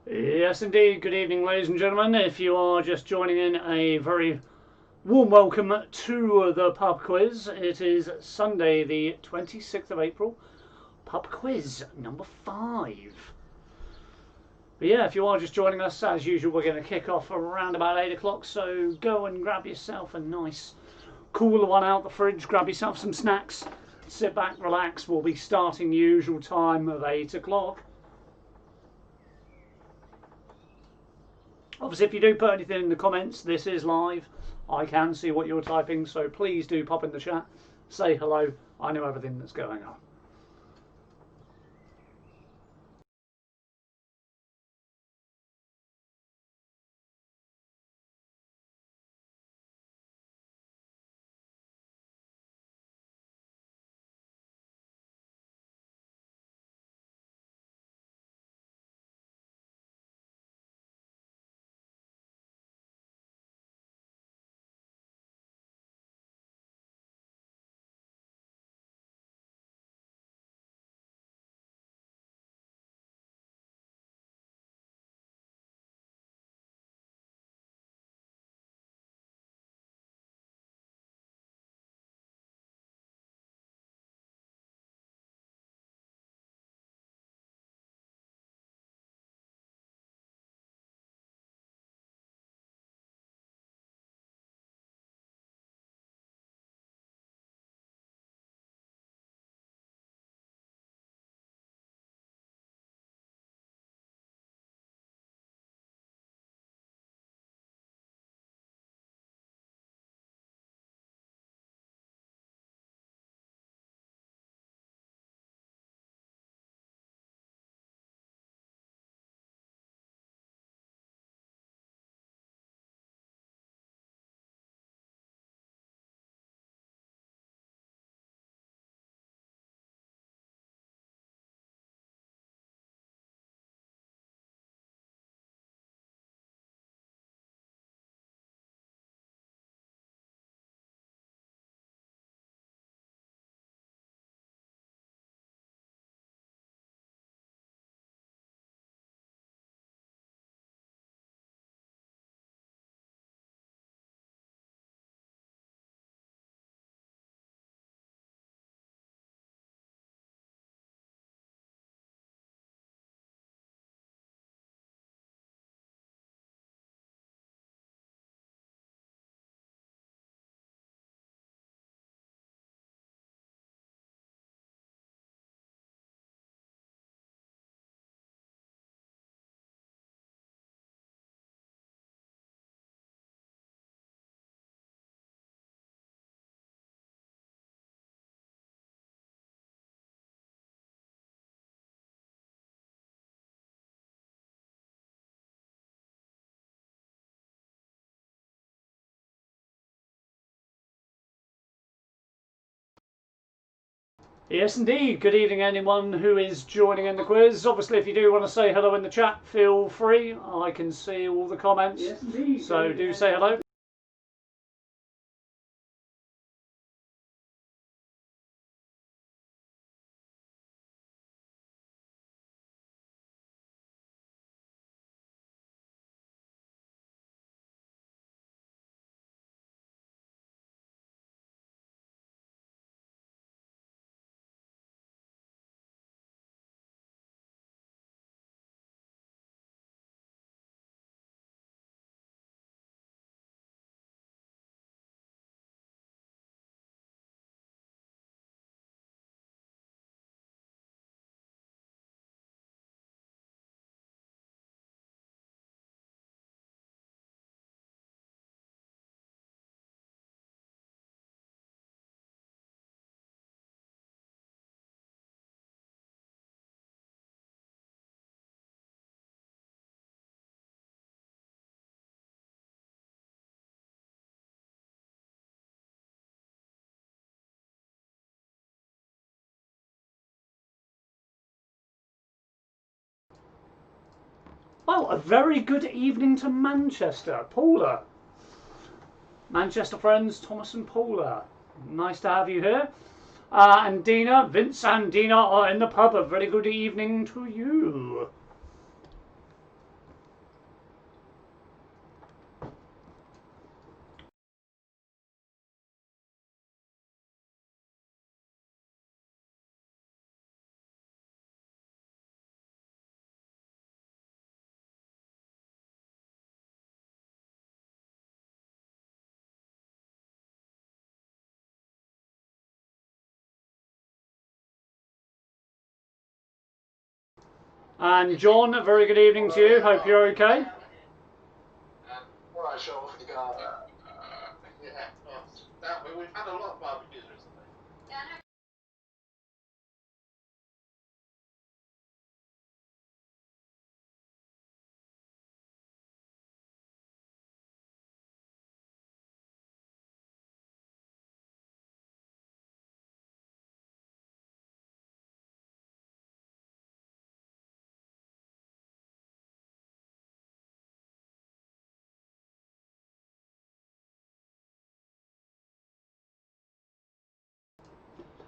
Yes, indeed. Good evening, ladies and gentlemen. If you are just joining in, a very warm welcome to the pub quiz. It is Sunday, the 26th of April. Pub quiz number 5. But yeah, if you are just joining us, as usual, we're going to kick off around about 8 o'clock. So go and grab yourself a nice cooler one out the fridge. Grab yourself some snacks. Sit back, relax. We'll be starting the usual time of 8 o'clock. Obviously, if you do put anything in the comments, this is live. I can see what you're typing, so please do pop in the chat. Say hello. I know everything that's going on. Yes, indeed. Good evening, anyone who is joining in the quiz. Obviously, if you do want to say hello in the chat, feel free. I can see all the comments. Yes, indeed. So do say hello. Well, a very good evening to Manchester. Paula. Manchester friends, Thomas and Paula. Nice to have you here. And Dina, Vince and Dina are in the pub. A very good evening to you. And John, a very good evening to you. Hope you're okay. Alright, Sean, off you go. Yeah, we've had a lot of barbecues recently.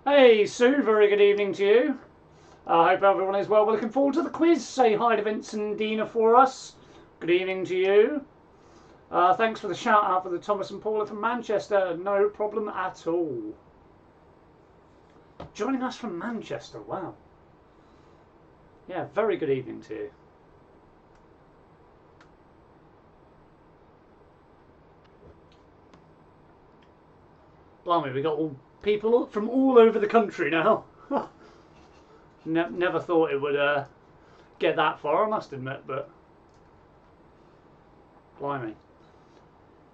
Hey Sue, very good evening to you. I hope everyone is well. We're looking forward to the quiz. Say hi to Vince and Dina for us. Good evening to you. Thanks for the shout out for the Thomas and Paula from Manchester. No problem at all. Joining us from Manchester, wow. Yeah, very good evening to you. Blimey, we got all people from all over the country now. Never thought it would get that far, I must admit, but blimey.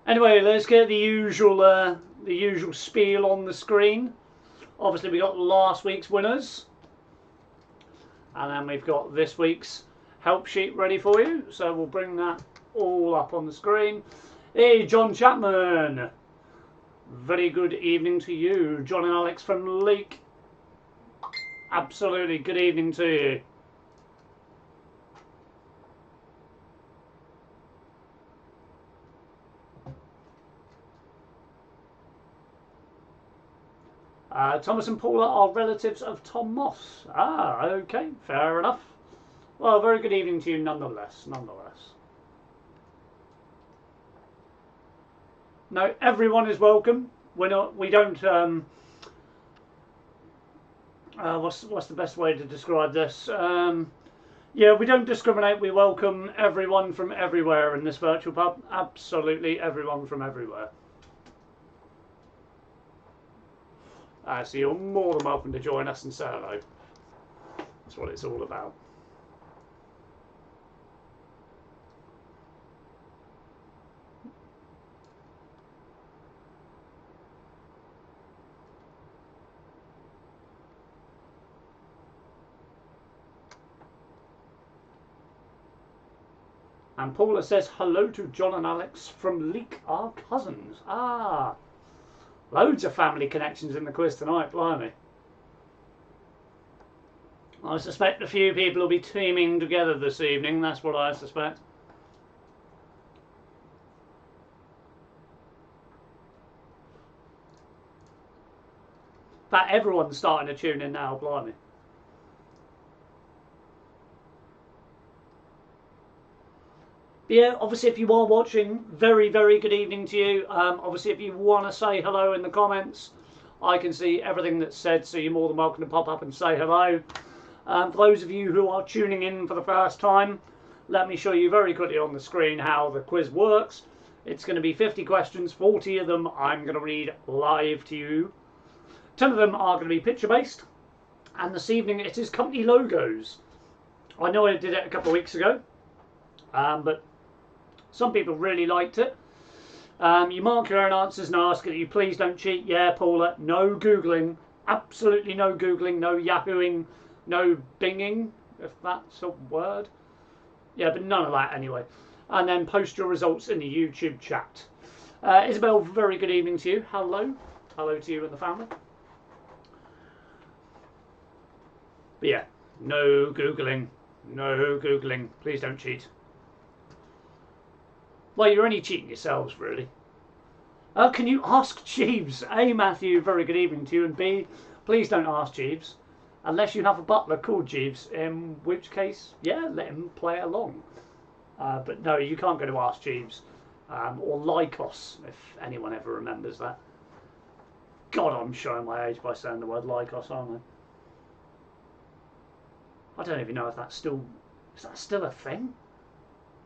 Anyway, let's get the usual spiel on the screen. Obviously, we got last week's winners, and then we've got this week's help sheet ready for you. So we'll bring that all up on the screen. Hey, John Chapman. Very good evening to you. John and Alex from Leek. Absolutely, good evening to you. Thomas and Paula are relatives of Tom Moss. Ah, okay, fair enough. Well, very good evening to you nonetheless. No, everyone is welcome. We don't. What's the best way to describe this? Yeah, we don't discriminate. We welcome everyone from everywhere in this virtual pub. Absolutely everyone from everywhere. So you're more than welcome to join us and say hello. That's what it's all about. And Paula says hello to John and Alex from Leek, our cousins. Ah, loads of family connections in the quiz tonight, blimey. I suspect a few people will be teaming together this evening, that's what I suspect. In fact, everyone's starting to tune in now, blimey. But yeah, obviously if you are watching, very, very good evening to you. Obviously if you want to say hello in the comments, I can see everything that's said, so you're more than welcome to pop up and say hello. For those of you who are tuning in for the first time, let me show you very quickly on the screen how the quiz works. It's going to be 50 questions, 40 of them I'm going to read live to you. 10 of them are going to be picture based, and this evening it is company logos. I know I did it a couple of weeks ago, but some people really liked it. You mark your own answers and ask that you please don't cheat. Yeah, Paula, no Googling. Absolutely no Googling, no Yahooing, no Binging, if that's a word. Yeah, but none of that anyway. And then post your results in the YouTube chat. Isabel, very good evening to you. Hello. Hello to you and the family. But yeah, no Googling. No Googling. Please don't cheat. Well, you're only cheating yourselves, really. Can you ask Jeeves? A, Matthew, very good evening to you. And B, please don't ask Jeeves. Unless you have a butler called Jeeves, in which case, yeah, let him play along. But no, you can't go to Ask Jeeves. Or Lycos, if anyone ever remembers that. God, I'm showing my age by saying the word Lycos, aren't I? I don't even know if that's still... Is that still a thing?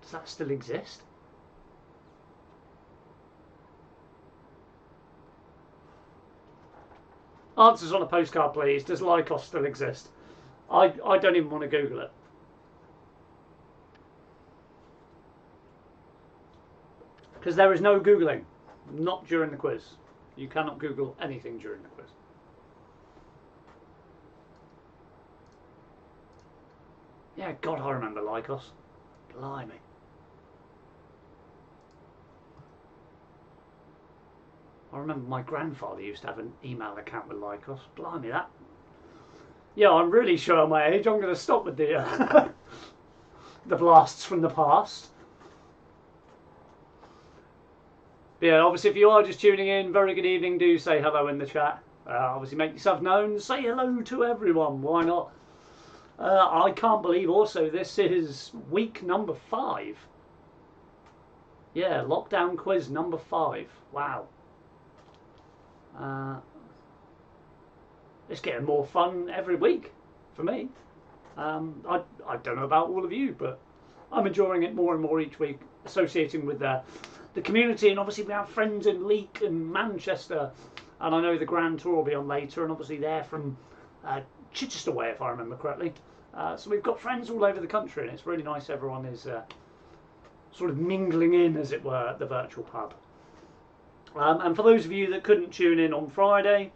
Does that still exist? Answers on a postcard, please. Does Lycos still exist? I don't even want to Google it. Because there is no Googling, not during the quiz. You cannot Google anything during the quiz. Yeah, God, I remember Lycos. Blimey. I remember my grandfather used to have an email account with Lycos. Blimey, that. Yeah, I'm really showing my age. I'm going to stop with the the blasts from the past. But yeah, obviously, if you are just tuning in, very good evening. Do say hello in the chat. Obviously, make yourself known. Say hello to everyone. Why not? I can't believe also this is week number 5. Yeah, lockdown quiz number 5. Wow. It's getting more fun every week for me. I don't know about all of you, but I'm enjoying it more and more each week, associating with the community. And obviously we have friends in Leek and Manchester, and I know the Grand Tour will be on later, and obviously they're from Chichester way, if I remember correctly. So we've got friends all over the country, and it's really nice everyone is sort of mingling in, as it were, at the virtual pub. And for those of you that couldn't tune in on Friday,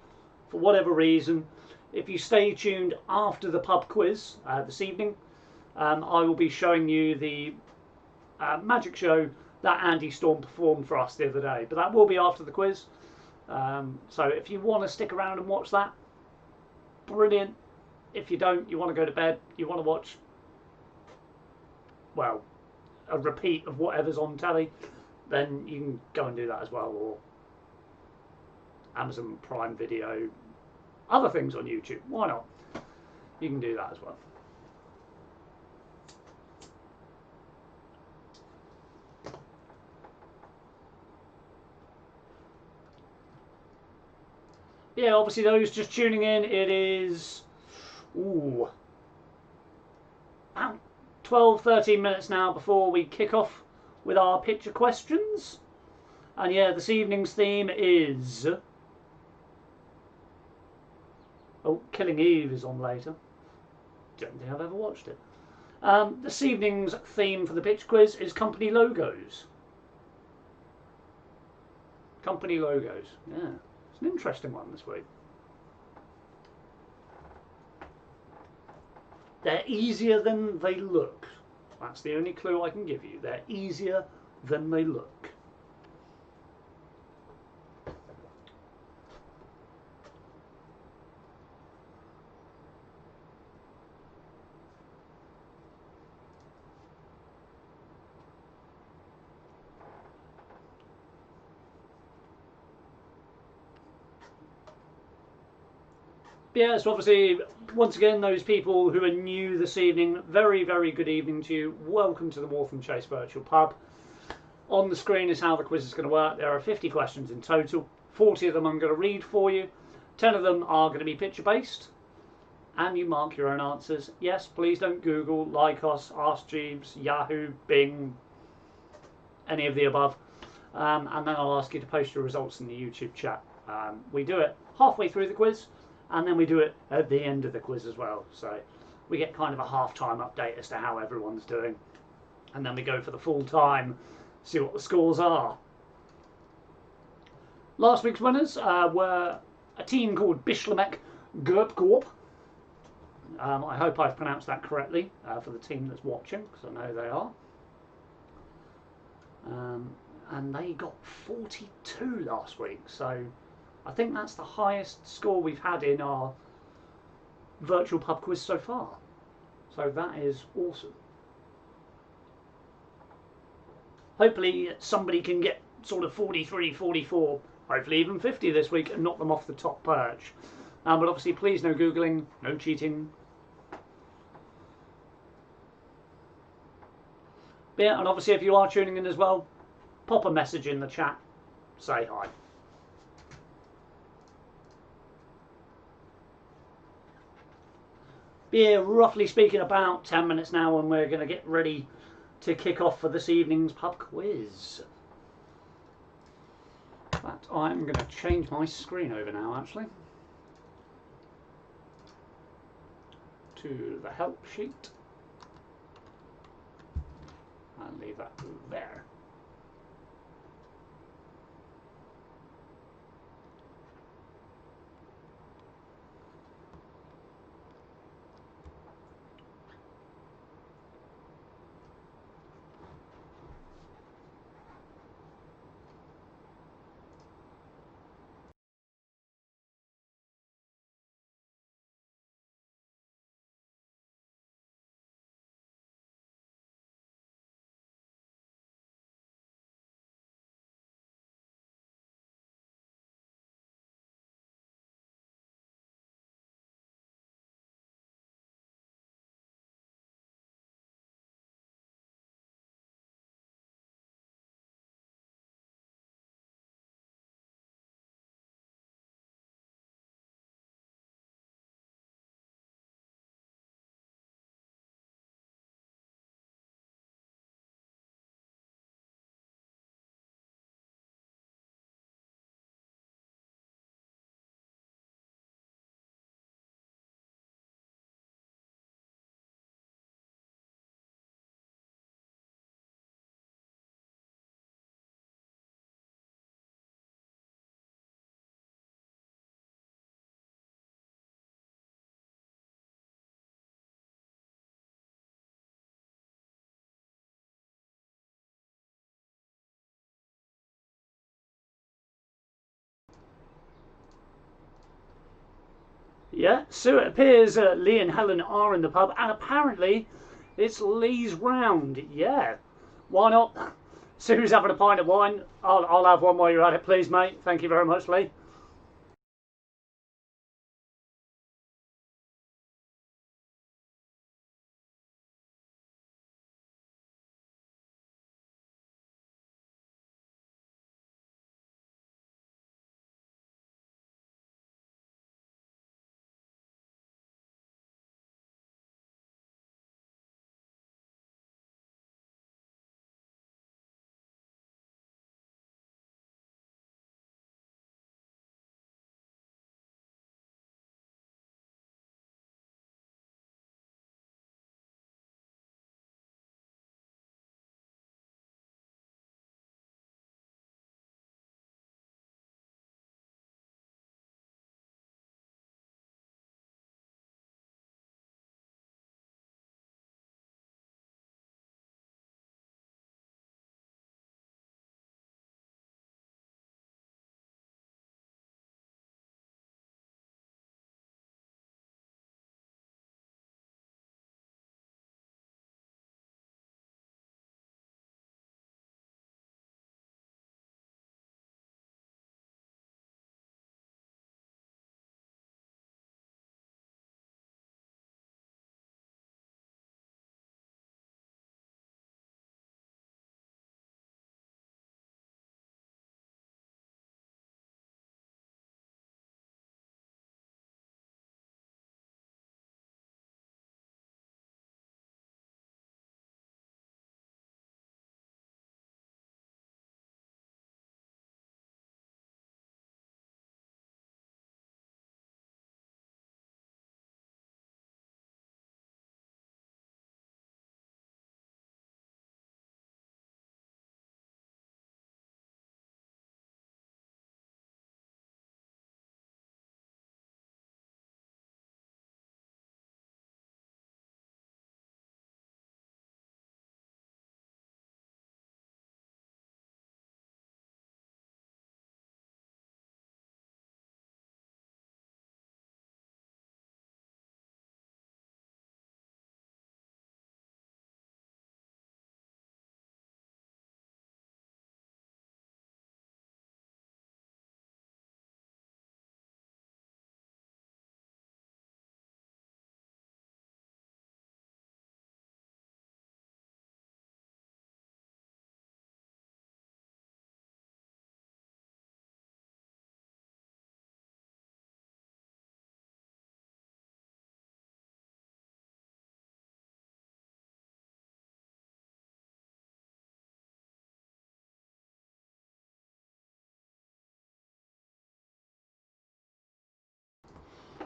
for whatever reason, if you stay tuned after the pub quiz this evening, I will be showing you the magic show that Andy Storm performed for us the other day. But that will be after the quiz. So if you want to stick around and watch that, brilliant. If you don't, you want to go to bed, you want to watch, well, a repeat of whatever's on telly, then you can go and do that as well, or Amazon Prime Video, other things on YouTube. Why not? You can do that as well. Yeah, obviously those just tuning in, it is about 12-13 minutes now before we kick off with our picture questions. And yeah, this evening's theme is Killing Eve is on later. Don't think I've ever watched it. This evening's theme for the pitch quiz is company logos. Company logos, yeah. It's an interesting one this week. They're easier than they look. That's the only clue I can give you. They're easier than they look. Yeah, so obviously, once again, those people who are new this evening, very, very good evening to you. Welcome to the Waltham Chase Virtual Pub. On the screen is how the quiz is going to work. There are 50 questions in total. 40 of them I'm going to read for you. 10 of them are going to be picture-based. And you mark your own answers. Yes, please don't Google, Lycos, Ask Jeeves, Yahoo, Bing, any of the above. And then I'll ask you to post your results in the YouTube chat. We do it halfway through the quiz, and then we do it at the end of the quiz as well. So we get kind of a half-time update as to how everyone's doing. And then we go for the full time, see what the scores are. Last week's winners were a team called Bishlemek Gerpkorp. I hope I've pronounced that correctly for the team that's watching, because I know they are. And they got 42 last week, so I think that's the highest score we've had in our virtual pub quiz so far. So that is awesome. Hopefully somebody can get sort of 43, 44, hopefully even 50 this week and knock them off the top perch. But obviously please no Googling, no cheating. But yeah, and obviously if you are tuning in as well, pop a message in the chat, say hi. But yeah, roughly speaking about 10 minutes now, and we're going to get ready to kick off for this evening's pub quiz. But I'm going to change my screen over now, actually, to the help sheet. And leave that there. Yeah, so it appears Lee and Helen are in the pub, and apparently it's Lee's round. Yeah, why not? Sue's having a pint of wine. I'll have one while you're at it, please, mate. Thank you very much, Lee.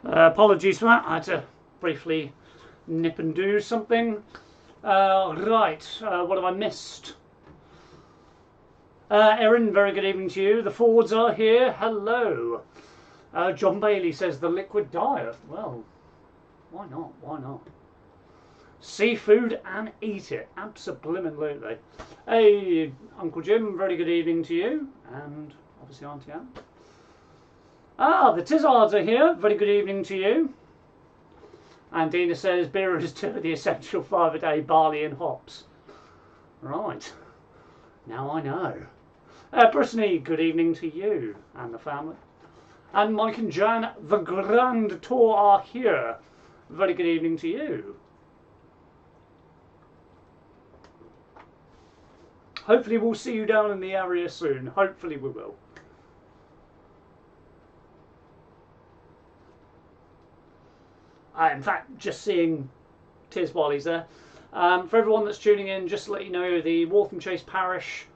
Apologies for that. I had to briefly nip and do something. Right, what have I missed? Erin, very good evening to you. The Fords are here. Hello. John Bailey says the liquid diet. Well, why not? Why not? Seafood and eat it. Absolutely. Hey, Uncle Jim, very good evening to you. And obviously Auntie Anne. The Tizzards are here. Very good evening to you. And Dina says beer is two of the essential 5 a day, barley and hops. Right. Now I know. Brittany, good evening to you and the family. And Mike and Jan, the Grand Tour are here. Very good evening to you. Hopefully we'll see you down in the area soon. Hopefully we will. In fact, just seeing Tiz while he's there. For everyone that's tuning in, just to let you know, the Waltham Chase Parish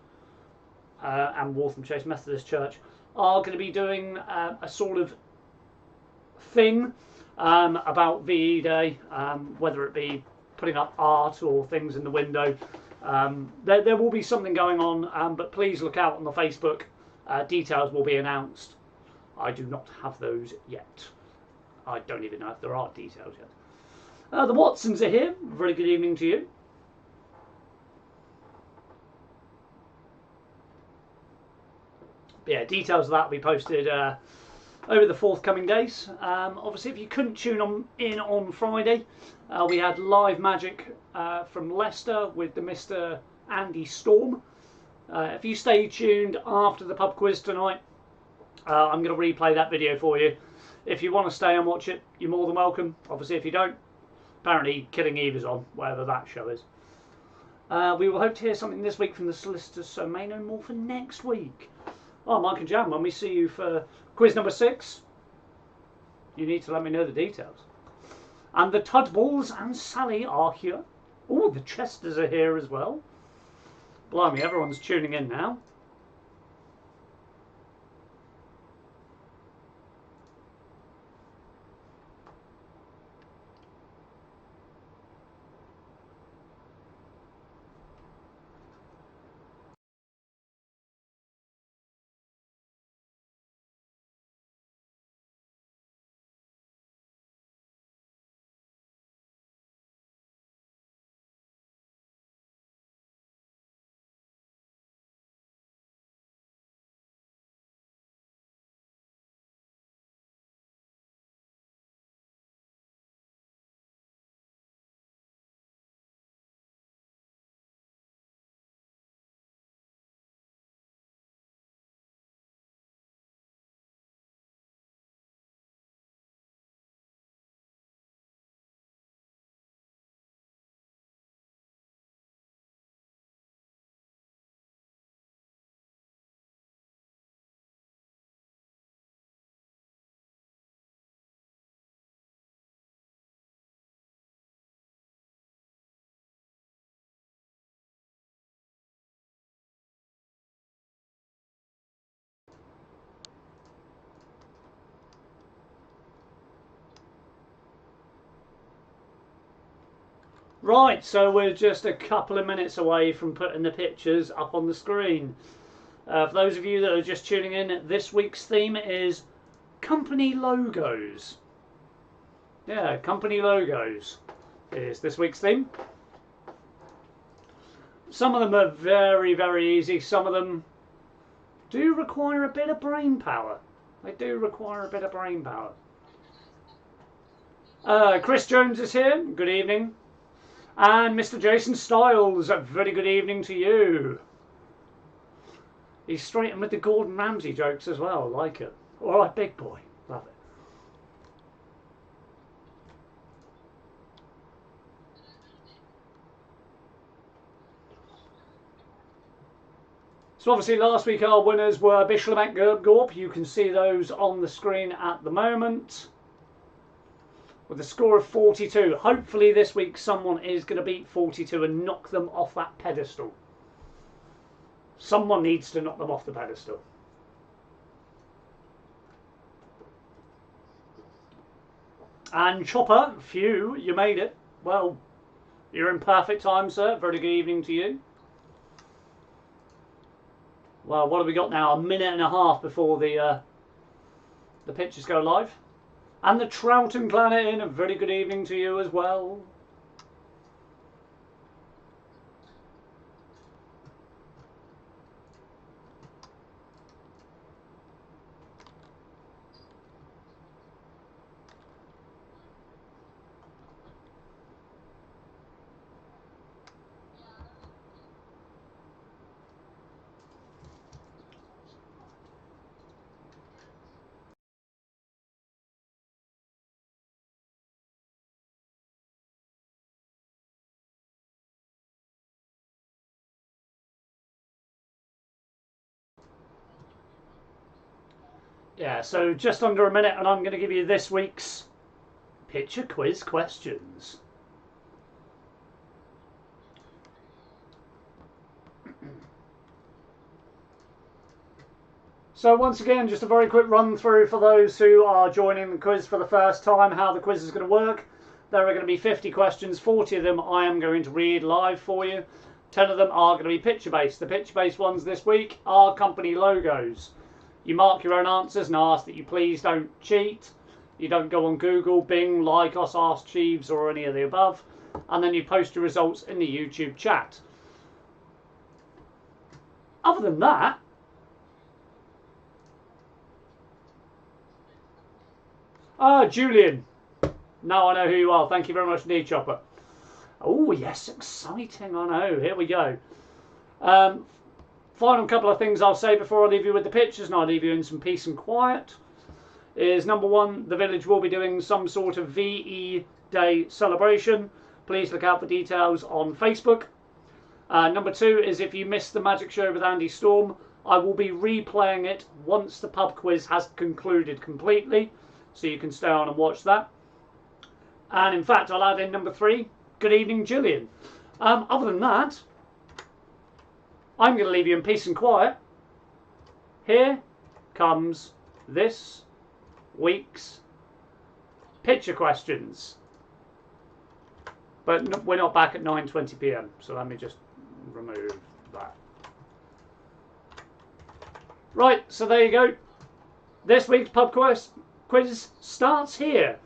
and Waltham Chase Methodist Church are going to be doing a sort of thing about VE Day, whether it be putting up art or things in the window. There will be something going on, but please look out on the Facebook. Details will be announced. I do not have those yet. I don't even know if there are details yet. The Watsons are here. Very good evening to you. But yeah, details of that will be posted over the forthcoming days. Obviously, if you couldn't tune in on Friday, we had live magic from Leicester with the Mr. Andy Storm. If you stay tuned after the pub quiz tonight, I'm going to replay that video for you. If you want to stay and watch it, you're more than welcome. Obviously, if you don't, apparently Killing Eve is on, wherever that show is. We will hope to hear something this week from the solicitors, so may know more for next week. Oh, Mike and Jan, when we see you for quiz number 6, you need to let me know the details. And the Tudballs and Sally are here. Oh, the Chesters are here as well. Blimey, everyone's tuning in now. Right, so we're just a couple of minutes away from putting the pictures up on the screen. For those of you that are just tuning in, this week's theme is company logos. Yeah, company logos is this week's theme. Some of them are very, very easy. Some of them do require a bit of brain power. They do require a bit of brain power. Chris Jones is here. Good evening. And Mr. Jason Styles, a very good evening to you. He's straight in with the Gordon Ramsay jokes as well. Like it. All right, big boy. Love it. So obviously last week our winners were Bishlamak Gorp. You can see those on the screen at the moment. With a score of 42. Hopefully this week someone is going to beat 42 and knock them off that pedestal. Someone needs to knock them off the pedestal. And Chopper, phew, you made it. Well, you're in perfect time, sir. Very good evening to you. Well, what have we got now? A minute and a half before the pictures go live. And the Troughton clan in, a very good evening to you as well. Yeah, so just under a minute and I'm going to give you this week's picture quiz questions. So once again, just a very quick run through for those who are joining the quiz for the first time, how the quiz is going to work. There are going to be 50 questions, 40 of them I am going to read live for you. 10 of them are going to be picture based. The picture based ones this week are company logos. You mark your own answers and ask that you please don't cheat. You don't go on Google, Bing, Lycos, Ask Jeeves or any of the above. And then you post your results in the YouTube chat. Other than that, Ah, Julian. Now I know who you are. Thank you very much, Knee Chopper. Oh, yes, exciting. I know. Here we go. Final couple of things I'll say before I leave you with the pictures, and I'll leave you in some peace and quiet, is number one, the village will be doing some sort of VE Day celebration. Please look out for details on Facebook. Number two is if you missed the Magic Show with Andy Storm, I will be replaying it once the pub quiz has concluded completely, so you can stay on and watch that. And in fact, I'll add in number three, good evening, Gillian. Other than that, I'm going to leave you in peace and quiet. Here comes this week's picture questions. But we're not back at 9:20 PM, so let me just remove that. Right, so there you go. This week's pub quiz starts here.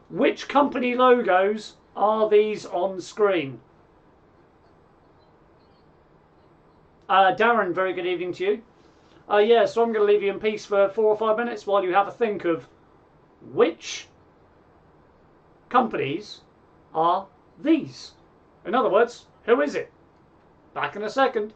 Which company logos are these on screen? Darren, very good evening to you. Yeah, so I'm going to leave you in peace for 4 or 5 minutes while you have a think of which companies are these. In other words, who is it? Back in a second.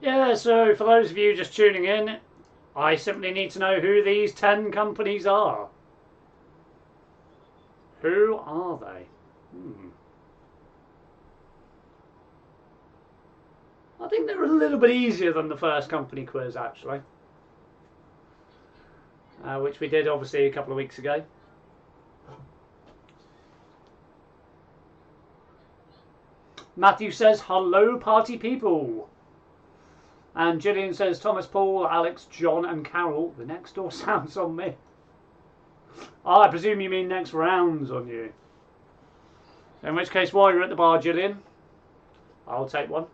Yeah, so for those of you just tuning in, I simply need to know who these 10 companies are. Who are they? I think they're a little bit easier than the first company quiz, actually. Which we did, obviously, a couple of weeks ago. Matthew says, hello, party people. And Gillian says, Thomas, Paul, Alex, John and Carol. The next door sounds on me. I presume you mean next rounds on you. In which case, while you're at the bar, Gillian, I'll take one.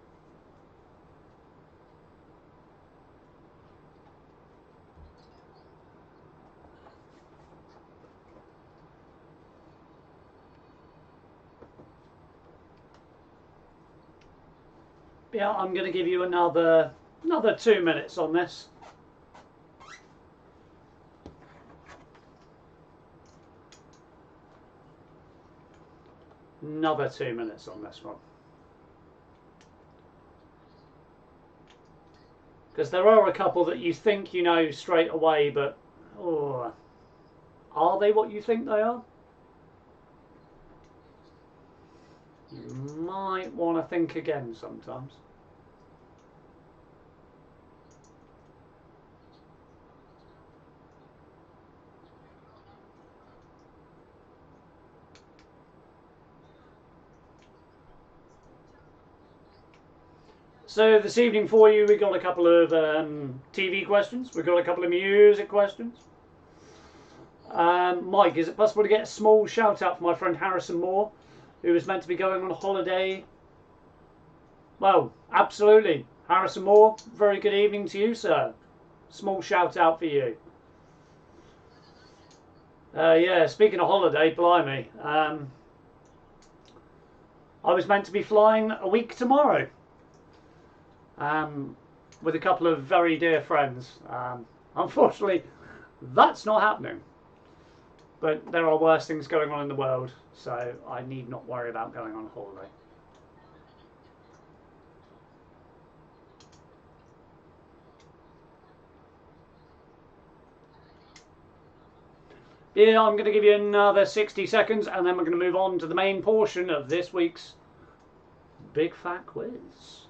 Yeah, I'm going to give you another 2 minutes on this. Another 2 minutes on this one. Because there are a couple that you think you know straight away, but oh, are they what you think they are? You might want to think again sometimes. So this evening for you, we got a couple of TV questions. We've got a couple of music questions. Mike, is it possible to get a small shout out for my friend Harrison Moore, who was meant to be going on holiday? Well, absolutely. Harrison Moore, very good evening to you, sir. Small shout out for you. Yeah, speaking of holiday, blimey. I was meant to be flying a week tomorrow with a couple of very dear friends. Unfortunately, that's not happening. But there are worse things going on in the world, so I need not worry about going on holiday. Yeah, I'm going to give you another 60 seconds and then we're going to move on to the main portion of this week's Big Fat Quiz.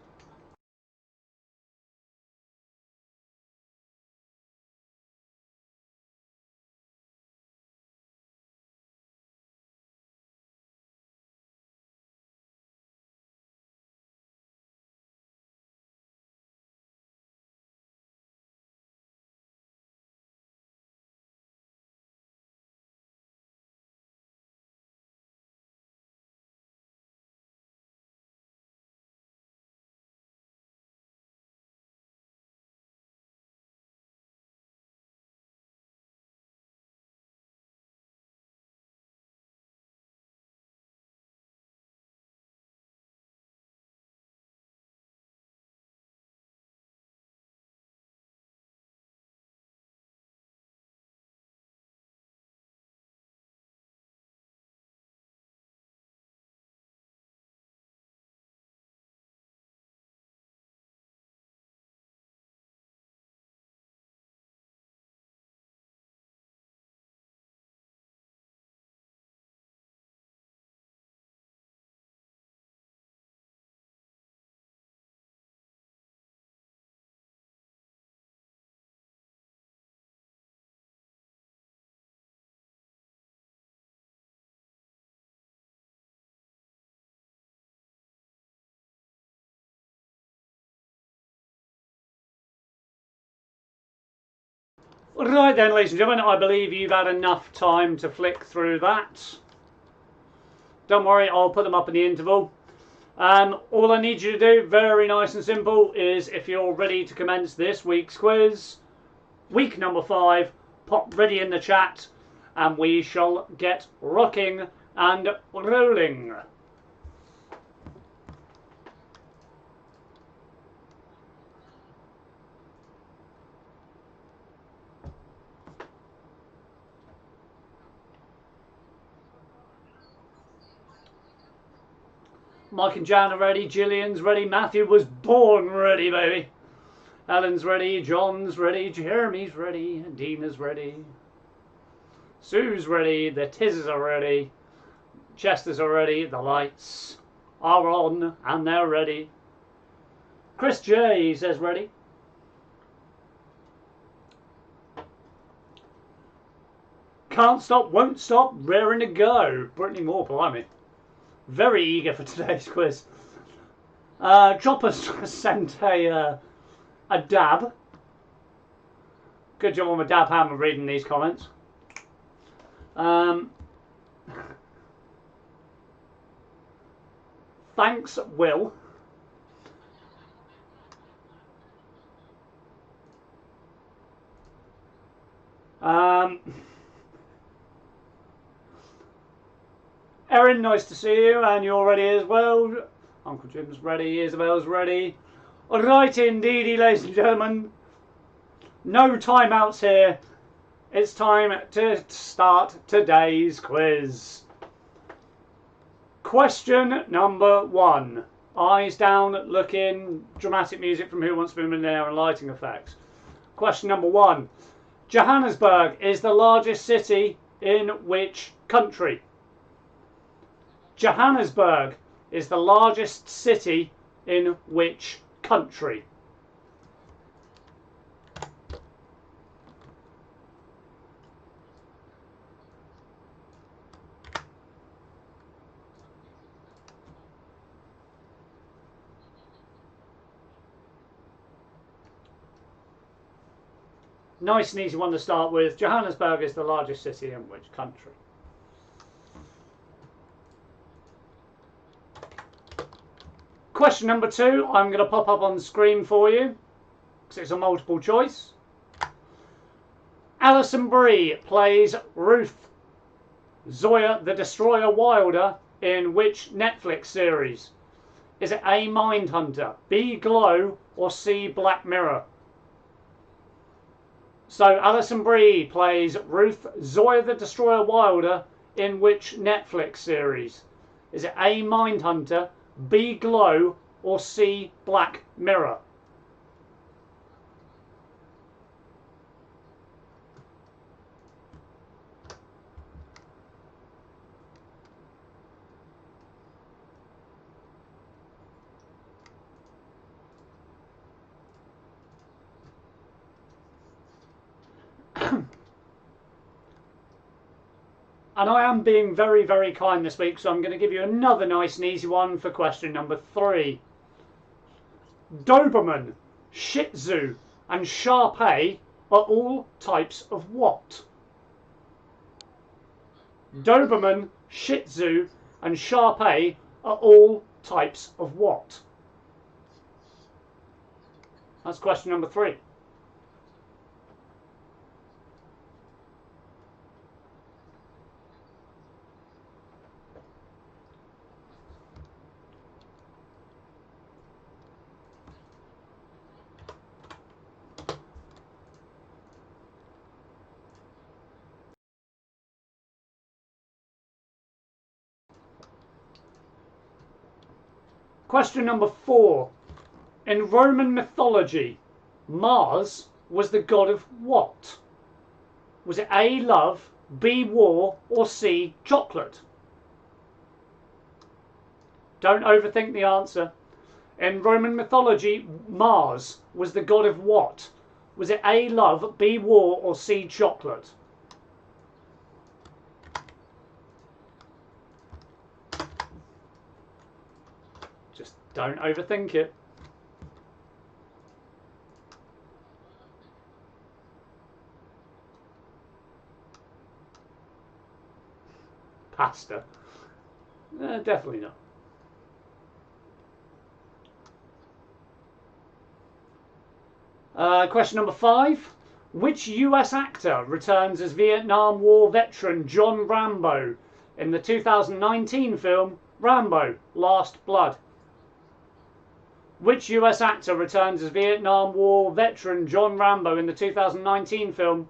Right then, ladies and gentlemen, I believe you've had enough time to flick through that. Don't worry, I'll put them up in the interval. All I need you to do, very nice and simple, is if you're ready to commence this week's quiz, week number 5, pop ready in the chat and we shall get rocking and rolling. Mike and Jan are ready, Gillian's ready, Matthew was born ready, baby. Ellen's ready, John's ready, Jeremy's ready, Dina's ready. Sue's ready, the Tizzes are ready, Chester's are ready, the lights are on and they're ready. Chris J says ready. Can't stop, won't stop, raring to go. Brittany Moore, blimey. Very eager for today's quiz. Chopper's sent a dab. Good job on my dab hammer reading these comments. Thanks, Will. Erin, nice to see you, and you're ready as well. Uncle Jim's ready, Isabel's ready. Right indeedy, ladies and gentlemen. No timeouts here. It's time to start today's quiz. Question number 1. Eyes down, looking, dramatic music from Who Wants to Be a Millionaire and lighting effects. Question number 1. Johannesburg is the largest city in which country? Johannesburg is the largest city in which country? Nice and easy one to start with. Johannesburg is the largest city in which country? Question number 2, I'm going to pop up on the screen for you, because it's a multiple choice. Alison Brie plays Ruth Zoya the Destroyer Wilder in which Netflix series? Is it A, Mindhunter, B, Glow, or C, Black Mirror? So Alison Brie plays Ruth Zoya the Destroyer Wilder in which Netflix series? Is it A, Mindhunter, B, Glow, or C, Black Mirror? And I am being very, very kind this week, so I'm going to give you another nice and easy one for question number 3. Doberman, Shih Tzu, and Shar-Pei are all types of what? Doberman, Shih Tzu, and Shar-Pei are all types of what? That's question number 3. Question number 4. In Roman mythology, Mars was the god of what? Was it A, love, B, war, or C, chocolate? Don't overthink the answer. In Roman mythology, Mars was the god of what? Was it A, love, B, war, or C, chocolate? Just don't overthink it. Pasta. Definitely not. Question number 5. Which US actor returns as Vietnam War veteran John Rambo in the 2019 film Rambo: Last Blood? Which US actor returns as Vietnam War veteran John Rambo in the 2019 film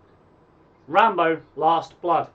Rambo: Last Blood?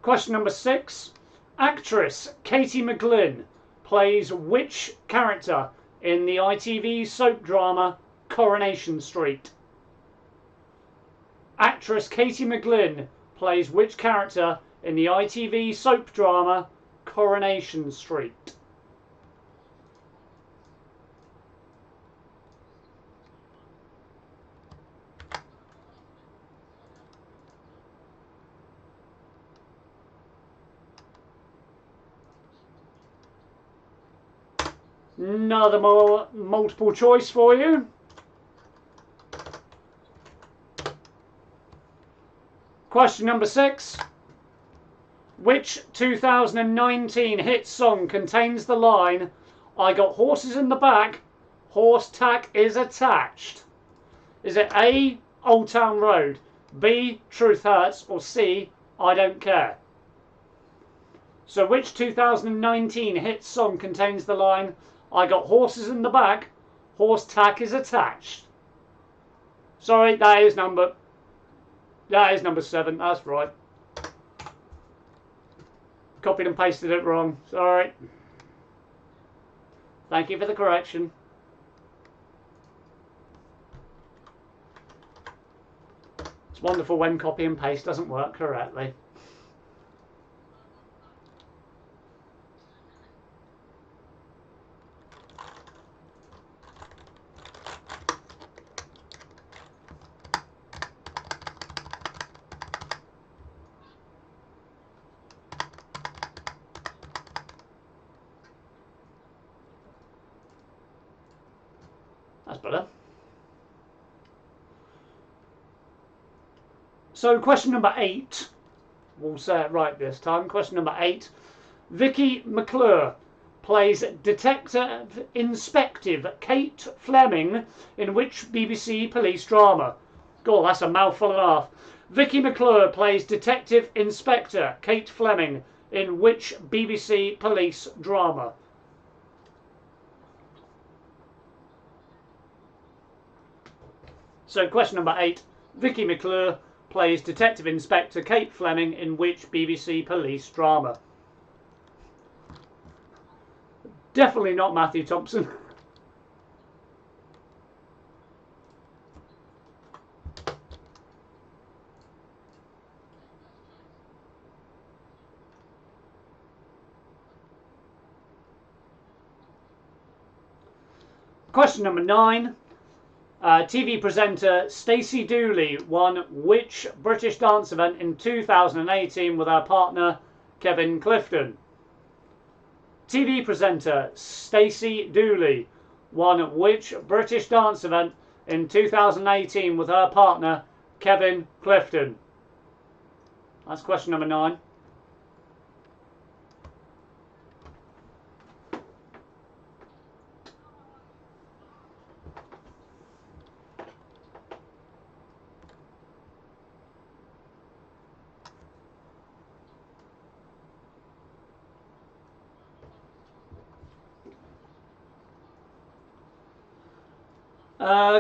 Question number 6. Actress Katie McGlynn plays which character in the ITV soap drama Coronation Street? Actress Katie McGlynn plays which character in the ITV soap drama Coronation Street? Another more multiple choice for you. Question number 6. Which 2019 hit song contains the line, "I got horses in the back, horse tack is attached"? Is it A, Old Town Road, B, Truth Hurts, or C, I Don't Care? So which 2019 hit song contains the line, "I got horses in the back, horse tack is attached"? Sorry, that is number 7, that's right. Copied and pasted it wrong, sorry. Thank you for the correction. It's wonderful when copy and paste doesn't work correctly. That's better. So question number 8, we'll say it right this time. Question number 8. Vicky McClure plays Detective Inspective Kate Fleming in which BBC police drama? God, that's a mouthful and a half. Vicky McClure plays Detective Inspector Kate Fleming in which BBC police drama? So question number 8. Vicky McClure plays Detective Inspector Kate Fleming in which BBC police drama? Definitely not Matthew Thompson. Question number 9. TV presenter Stacey Dooley won which British dance event in 2018 with her partner Kevin Clifton? TV presenter Stacey Dooley won which British dance event in 2018 with her partner Kevin Clifton? That's question number 9.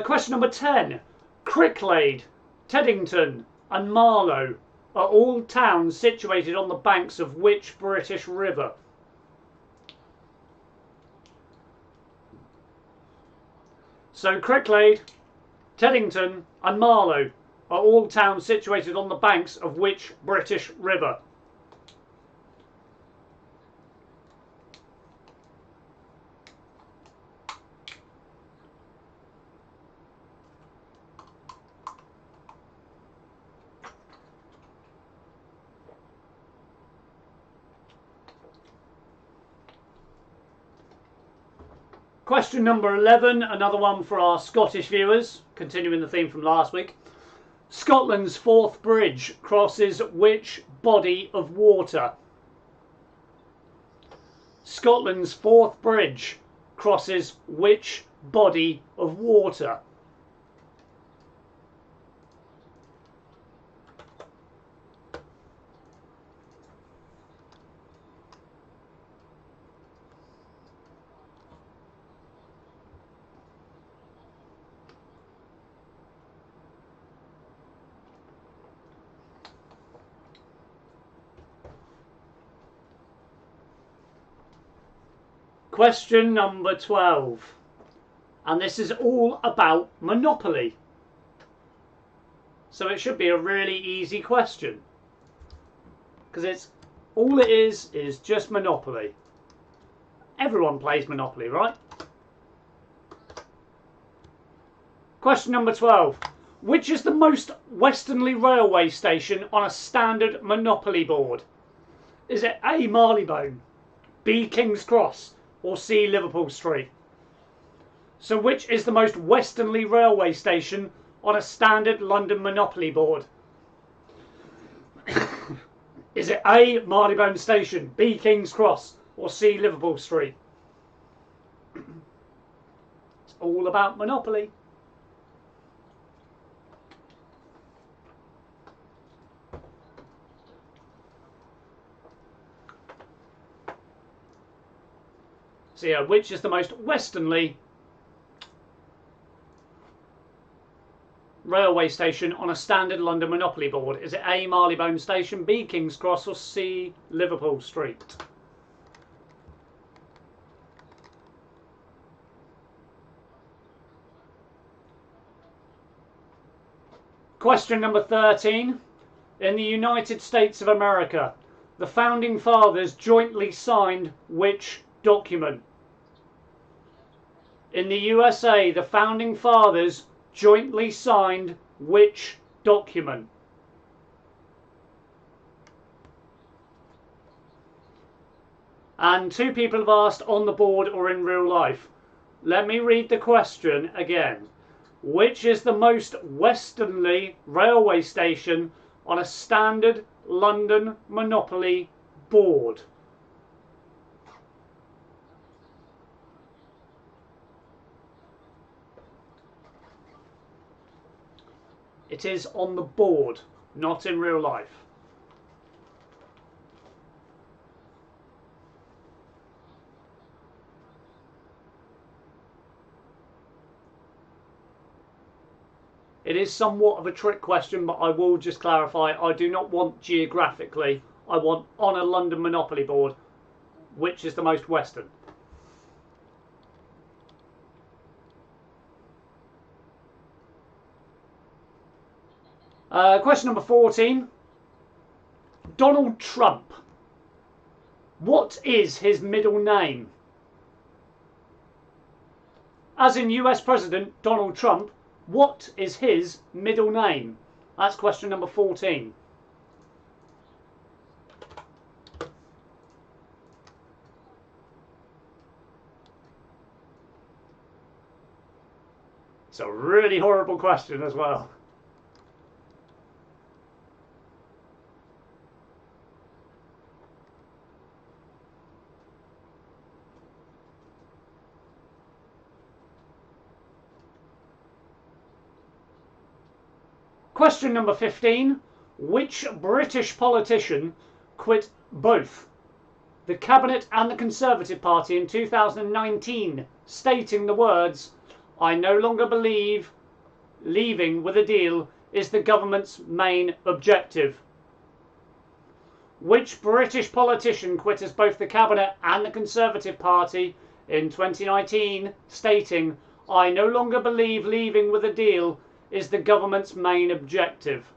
Question number 10. Cricklade, Teddington and Marlow are all towns situated on the banks of which British river? So Cricklade, Teddington and Marlow are all towns situated on the banks of which British river? Question number 11, another one for our Scottish viewers, continuing the theme from last week. Scotland's Forth Bridge crosses which body of water? Scotland's Forth Bridge crosses which body of water? Question number 12, and this is all about Monopoly, so it should be a really easy question because it's all it is just Monopoly. Everyone plays Monopoly, right? Question number 12. Which is the most westernly railway station on a standard Monopoly board? Is it A. Marylebone, B. King's Cross or C. Liverpool Street? So which is the most westernly railway station on a standard London Monopoly board? Is it A. Marylebone Station, B. King's Cross or C. Liverpool Street? It's all about Monopoly. So yeah, which is the most westernly railway station on a standard London Monopoly board? Is it A. Marylebone Station, B. King's Cross or C. Liverpool Street? Question number 13. In the United States of America, the Founding Fathers jointly signed which document? In the USA, the Founding Fathers jointly signed which document? And 2 people have asked on the board or in real life. Let me read the question again. Which is the most westernly railway station on a standard London Monopoly board? It is on the board, not in real life. It is somewhat of a trick question, but I will just clarify, I do not want geographically, I want on a London Monopoly board, which is the most western. Question number 14. Donald Trump. What is his middle name? As in US President Donald Trump, what is his middle name? That's question number 14. It's a really horrible question as well. Question number 15. Which British politician quit both the Cabinet and the Conservative Party in 2019, stating the words, "I no longer believe leaving with a deal is the government's main objective"? Which British politician quit as both the Cabinet and the Conservative Party in 2019, stating, "I no longer believe leaving with a deal is the government's main objective"?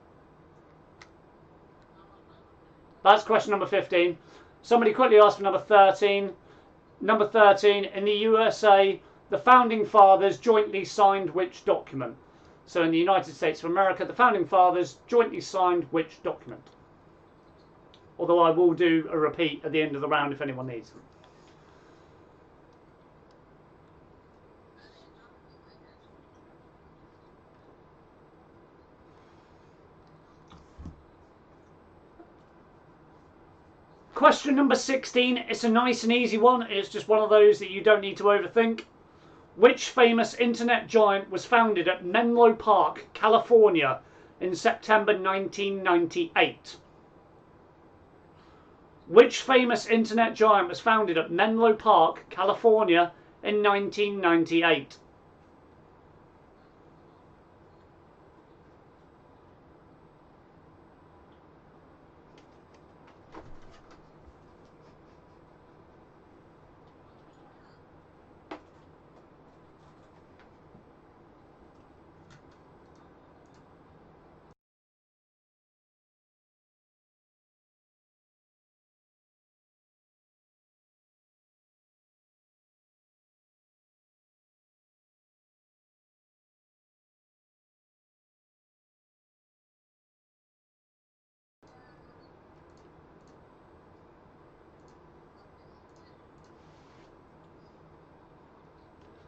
That's question number 15. Somebody quickly asked for number 13. Number 13, in the USA, the Founding Fathers jointly signed which document? So in the United States of America, the Founding Fathers jointly signed which document? Although I will do a repeat at the end of the round if anyone needs them. Question number 16. It's a nice and easy one. It's just one of those that you don't need to overthink. Which famous internet giant was founded at Menlo Park, California in September 1998? Which famous internet giant was founded at Menlo Park, California in 1998?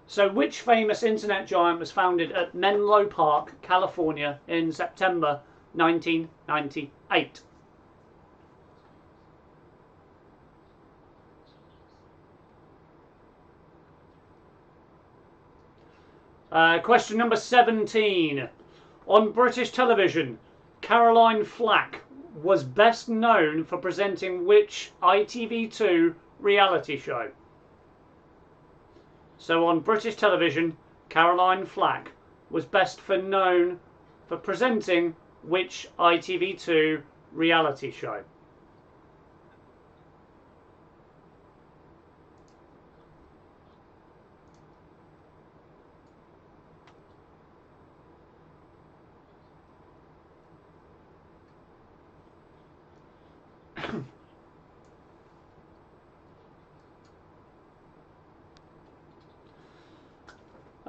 So which famous internet giant was founded at Menlo Park, California in September 1998? Question number 17. On British television, Caroline Flack was best known for presenting which ITV2 reality show? So on British television, Caroline Flack was best known for presenting which ITV2 reality show?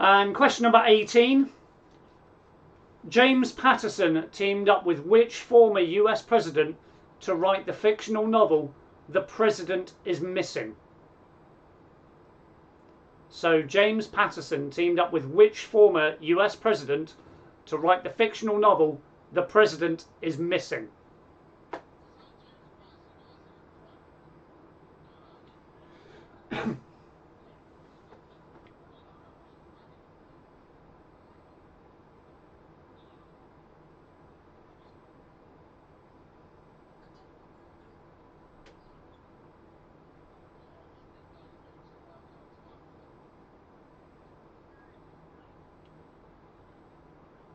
And question number 18. James Patterson teamed up with which former US president to write the fictional novel The President is Missing? So James Patterson teamed up with which former US president to write the fictional novel the president is missing?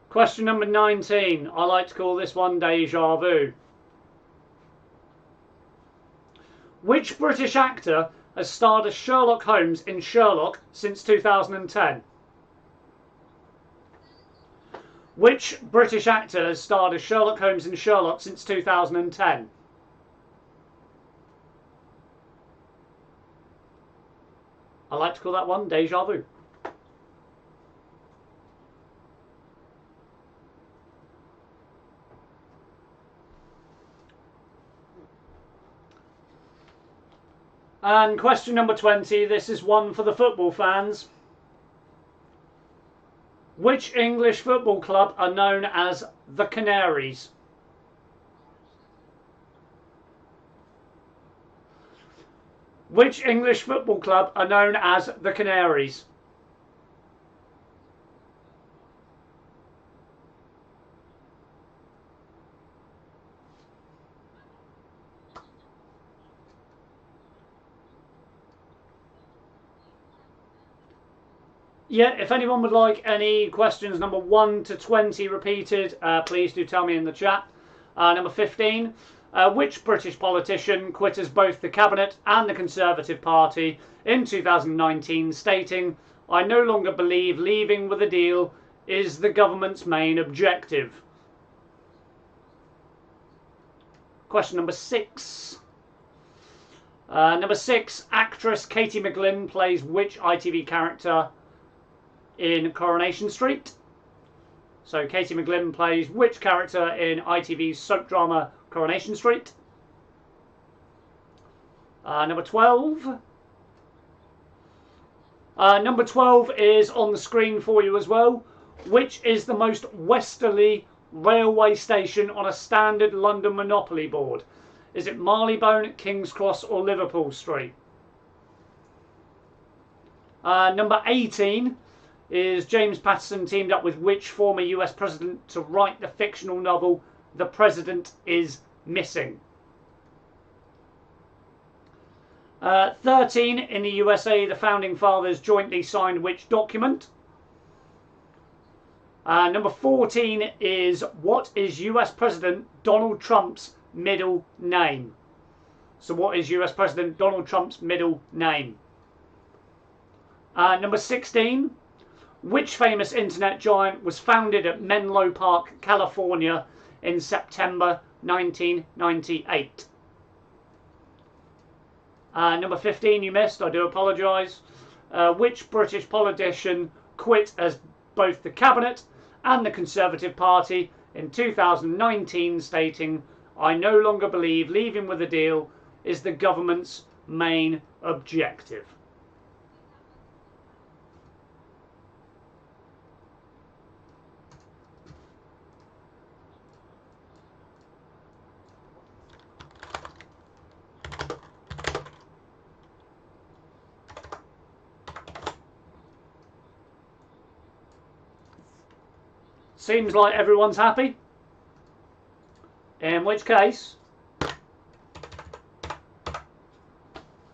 Question number 19. I like to call this one deja vu. Which British actor has starred as Sherlock Holmes in Sherlock since 2010? Which British actor has starred as Sherlock Holmes in Sherlock since 2010? I like to call that one deja vu. And question number 20, this is one for the football fans. Which English football club are known as the Canaries? Which English football club are known as the Canaries? Yeah, if anyone would like any questions number 1 to 20 repeated, please do tell me in the chat. Number 15, which British politician quit as both the Cabinet and the Conservative Party in 2019, stating, "I no longer believe leaving with a deal is the government's main objective"? Question number 6. Number 6, actress Katie McGlynn plays which ITV character in Coronation Street? So Katie McGlynn plays which character in ITV's soap drama Coronation Street? Number 12. Number 12 is on the screen for you as well. Which is the most westerly railway station on a standard London Monopoly board? Is it Marylebone, King's Cross or Liverpool Street? Number 18 is James Patterson teamed up with which former US president to write the fictional novel The President is Missing? 13, in the USA, the Founding Fathers jointly signed which document? Number 14 is, what is US President Donald Trump's middle name? So what is US President Donald Trump's middle name? Number 16, which famous internet giant was founded at Menlo Park, California in September 1998? Number 15 you missed, I do apologise. Which British politician quit as both the Cabinet and the Conservative Party in 2019, stating, "I no longer believe leaving with a deal is the government's main objective"? Seems like everyone's happy. In which case,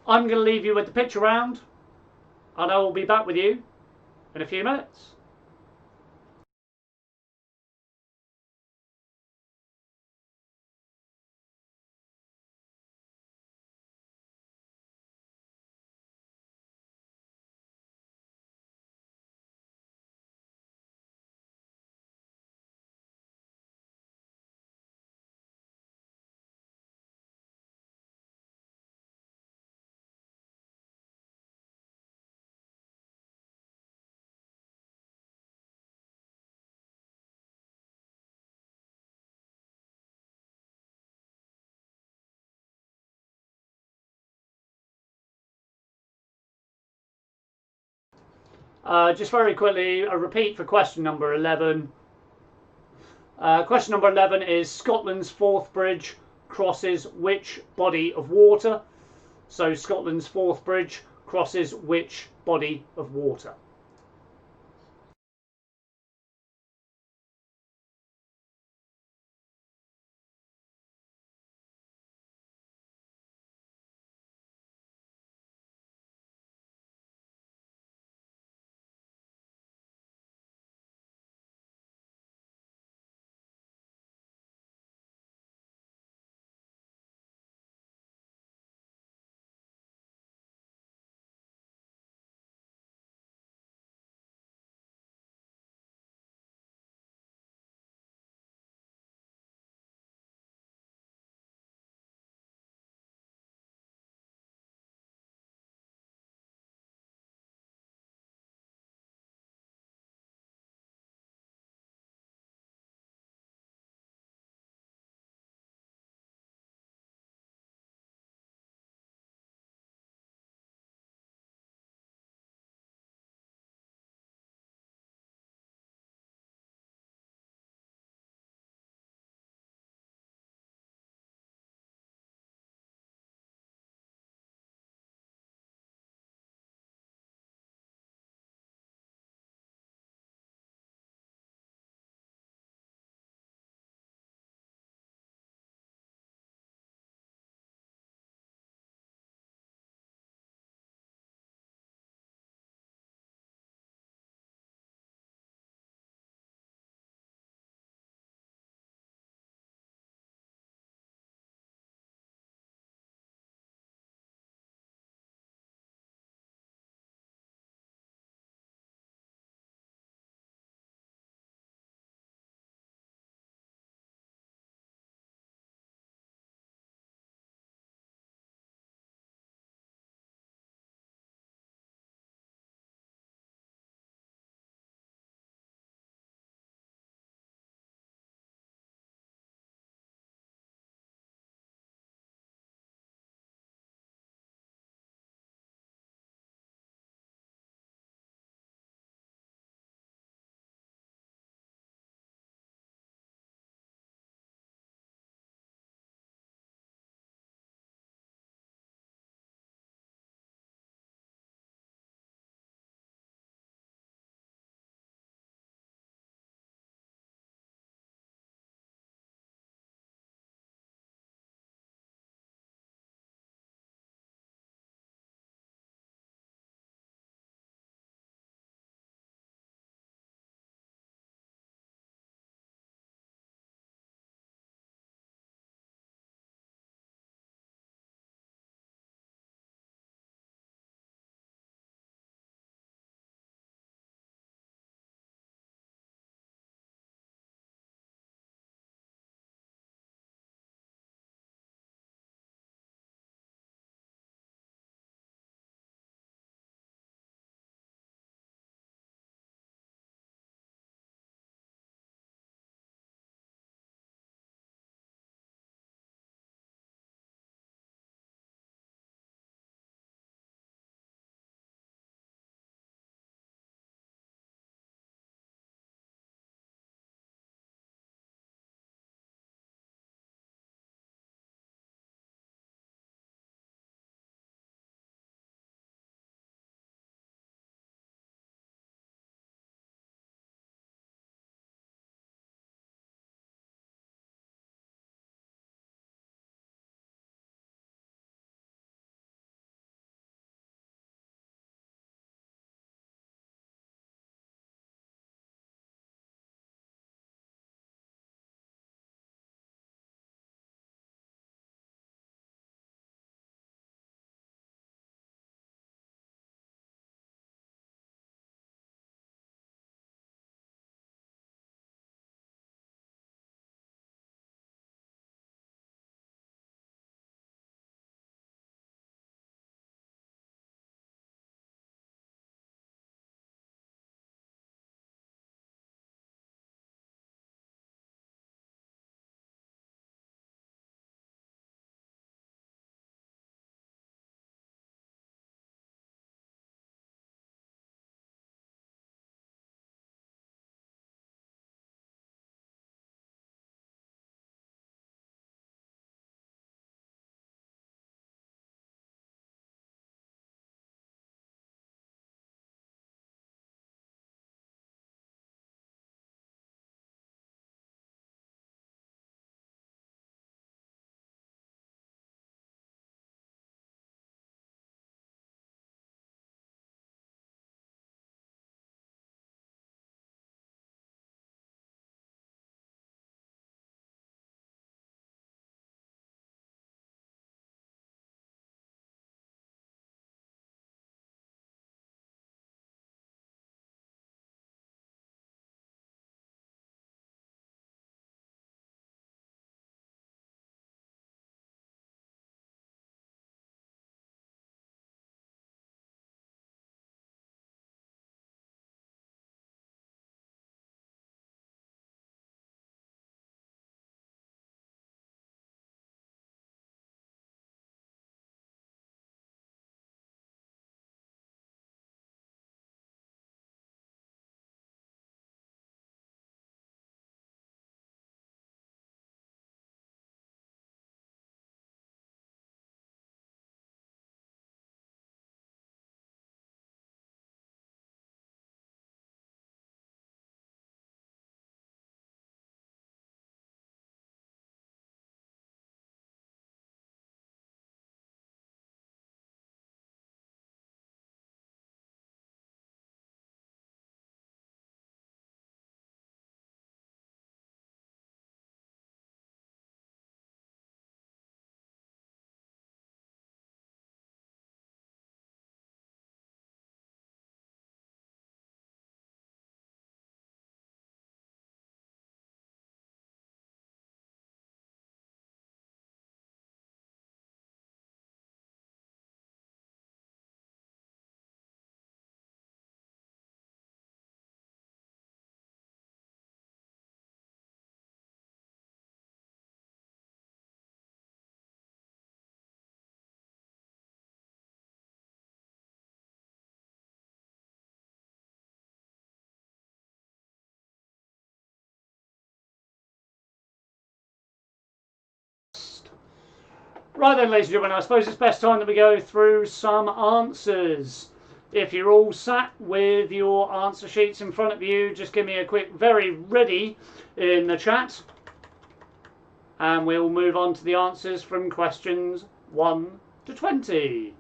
I'm going to leave you with the picture round, and I will be back with you in a few minutes. Just very quickly, a repeat for question number 11. Question number 11 is Scotland's Forth Bridge crosses which body of water? So Scotland's Forth Bridge crosses which body of water? Right then, ladies and gentlemen, I suppose it's best time that we go through some answers. If you're all sat with your answer sheets in front of you, just give me a quick very ready in the chat. And we'll move on to the answers from questions 1 to 20.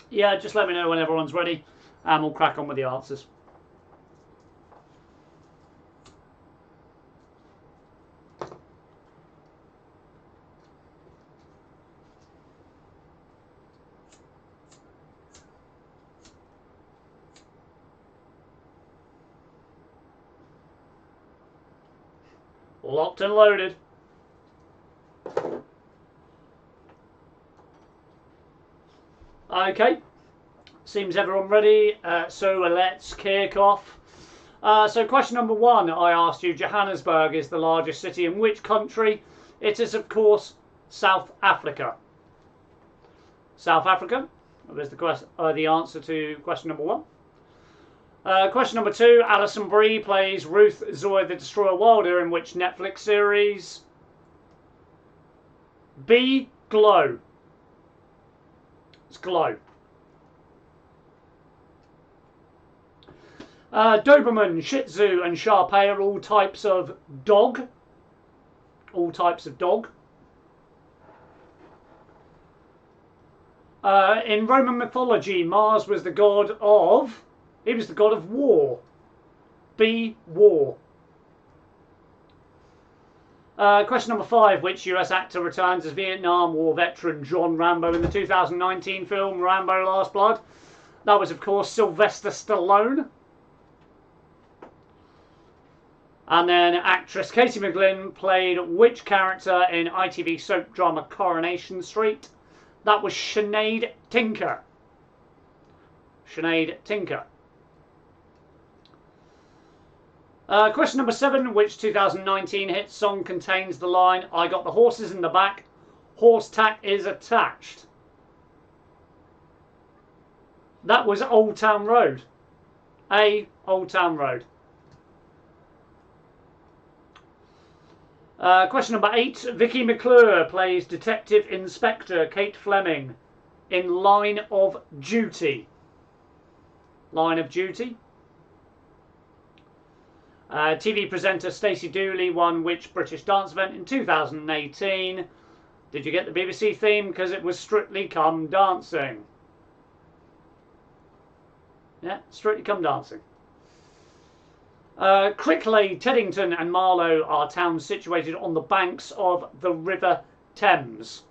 Yeah, just let me know when everyone's ready and we'll crack on with the answers. Locked and loaded. Okay, seems everyone ready, so let's kick off. So question number 1, I asked you, Johannesburg is the largest city in which country? It is, of course, South Africa. South Africa is the answer to question number 1. Question number 2, Alison Brie plays Ruth Zoe the Destroyer Wilder in which Netflix series? B, Glow. It's Glow. Doberman, Shih Tzu and Shar Pei are all types of dog. All types of dog. In Roman mythology, Mars was the god of... He was the god of war. B, war. Question number 5. Which US actor returns as Vietnam War veteran John Rambo in the 2019 film Rambo Last Blood? That was, of course, Sylvester Stallone. And then actress Katie McGlynn played which character in ITV soap drama Coronation Street? That was Sinead Tinker. Sinead Tinker. Question number 7. Which 2019 hit song contains the line, I got the horses in the back, horse tack is attached? That was Old Town Road. A, Old Town Road. Question number 8. Vicky McClure plays Detective Inspector Kate Fleming in Line of Duty. Line of Duty. TV presenter Stacey Dooley won which British dance event in 2018? Did you get the BBC theme? Because it was Strictly Come Dancing. Yeah, Strictly Come Dancing. Crickley, Teddington and Marlow are towns situated on the banks of the River Thames.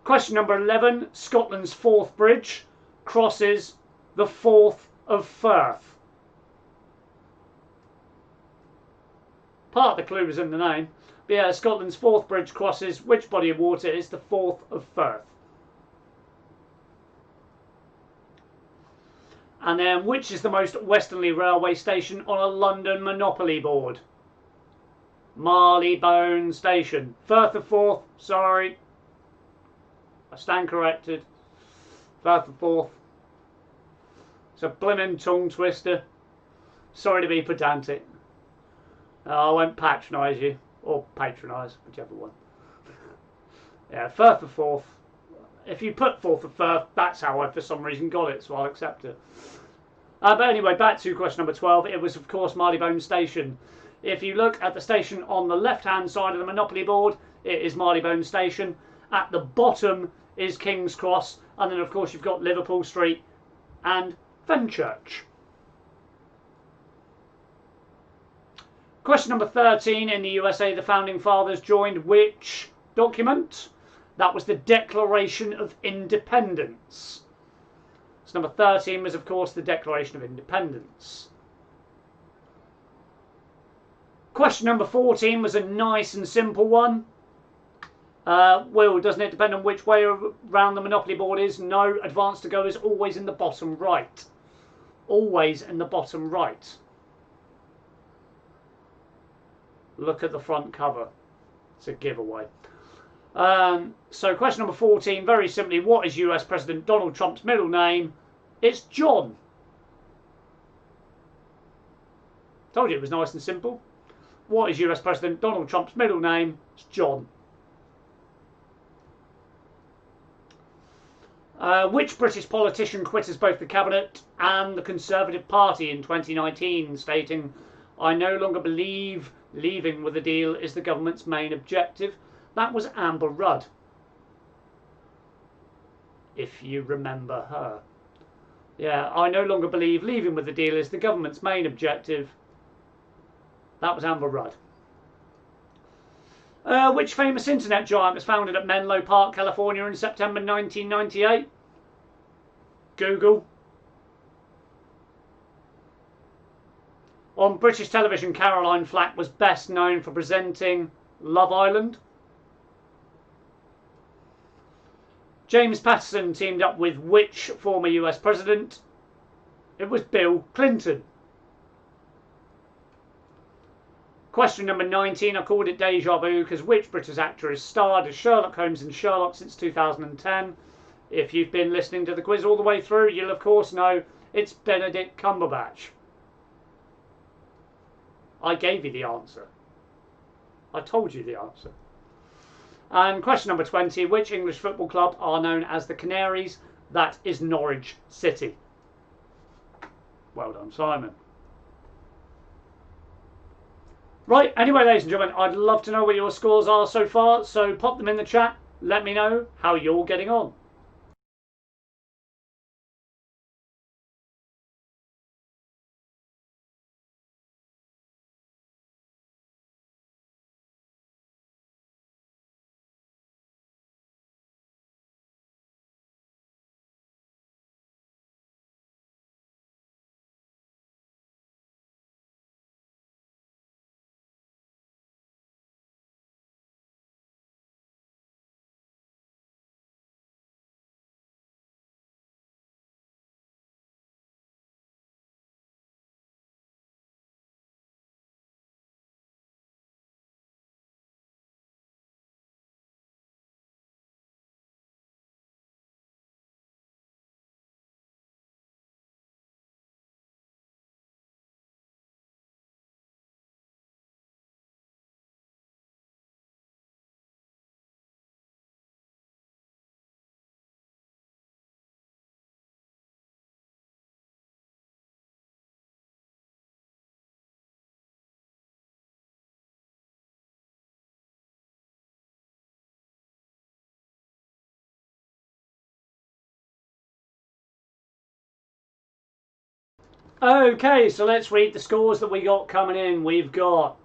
Question number 11. Scotland's Forth Bridge crosses the Forth of Firth. Part of the clue was in the name. But yeah, Scotland's Forth Bridge crosses which body of water is the Forth of Firth? And then, which is the most westerly railway station on a London Monopoly board? Marylebone Station. Firth of Forth, sorry. I stand corrected. Firth of Forth. It's a blimmin' tongue twister. Sorry to be pedantic. I won't patronise you. Or patronise, whichever one. Yeah, Firth of Forth. If you put Forth of Firth, that's how I for some reason got it, so I'll accept it. But anyway, back to question number 12. It was, of course, Marylebone Station. If you look at the station on the left-hand side of the Monopoly board, it is Marylebone Station. At the bottom is King's Cross. And then, of course, you've got Liverpool Street and Fenchurch. Question number 13. In the USA, the Founding Fathers joined which document? That was the Declaration of Independence. So number 13 was, of course, the Declaration of Independence. Question number 14 was a nice and simple one. Well, doesn't it depend on which way around the Monopoly board is? No, advance to go is always in the bottom right. Always in the bottom right. Look at the front cover. It's a giveaway. So question number 14, very simply, what is US President Donald Trump's middle name? It's John. Told you it was nice and simple. What is US President Donald Trump's middle name? It's John. Which British politician quit as both the Cabinet and the Conservative Party in 2019, stating, "I no longer believe leaving with a deal is the government's main objective"? That was Amber Rudd, if you remember her. Yeah, "I no longer believe leaving with a deal is the government's main objective." That was Amber Rudd. Which famous internet giant was founded at Menlo Park, California in September 1998? Google. On British television, Caroline Flack was best known for presenting Love Island. James Patterson teamed up with which former US president? It was Bill Clinton. Question number 19, I called it Deja Vu because which British actor has starred as Sherlock Holmes in Sherlock since 2010? If you've been listening to the quiz all the way through, you'll of course know it's Benedict Cumberbatch. I gave you the answer. I told you the answer. And question number 20, which English football club are known as the Canaries? That is Norwich City. Well done, Simon. Right, anyway, ladies and gentlemen, I'd love to know what your scores are so far, so pop them in the chat. Let me know how you're getting on. Okay, so let's read the scores that we got coming in. We've got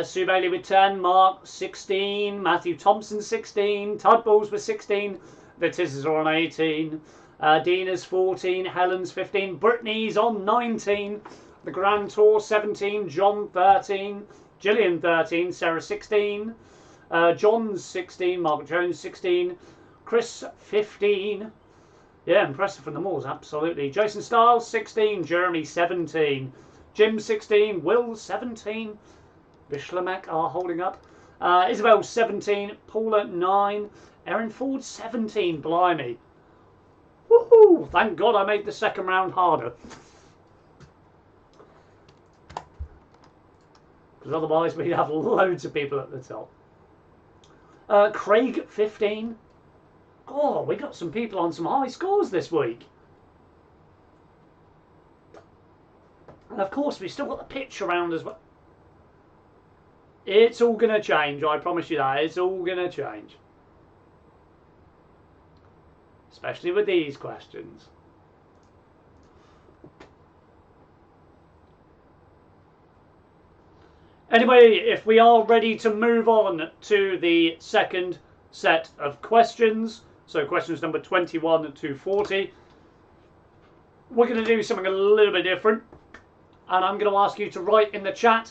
Sue Bailey with 10, Mark 16, Matthew Thompson 16, Todd Balls with 16, the Tizzers are on 18, Dina's 14, Helen's 15, Brittany's on 19, the Grand Tour 17, John 13, Gillian 13, Sarah 16, John's 16, Margaret Jones 16, Chris 15. Yeah, impressive from the Moors, absolutely. Jason Stiles, 16. Jeremy, 17. Jim, 16. Will, 17. Bishlemek are holding up. Isabel, 17. Paula, 9. Erin Ford, 17. Blimey. Woohoo! Thank God I made the second round harder. Because otherwise we'd have loads of people at the top. Craig, 15. Oh, we got some people on some high scores this week. And of course, we've still got the pitch around as well. It's all going to change, I promise you that. It's all going to change. Especially with these questions. Anyway, if we are ready to move on to the second set of questions, so questions number 21 to 40, we're going to do something a little bit different, and I'm going to ask you to write in the chat,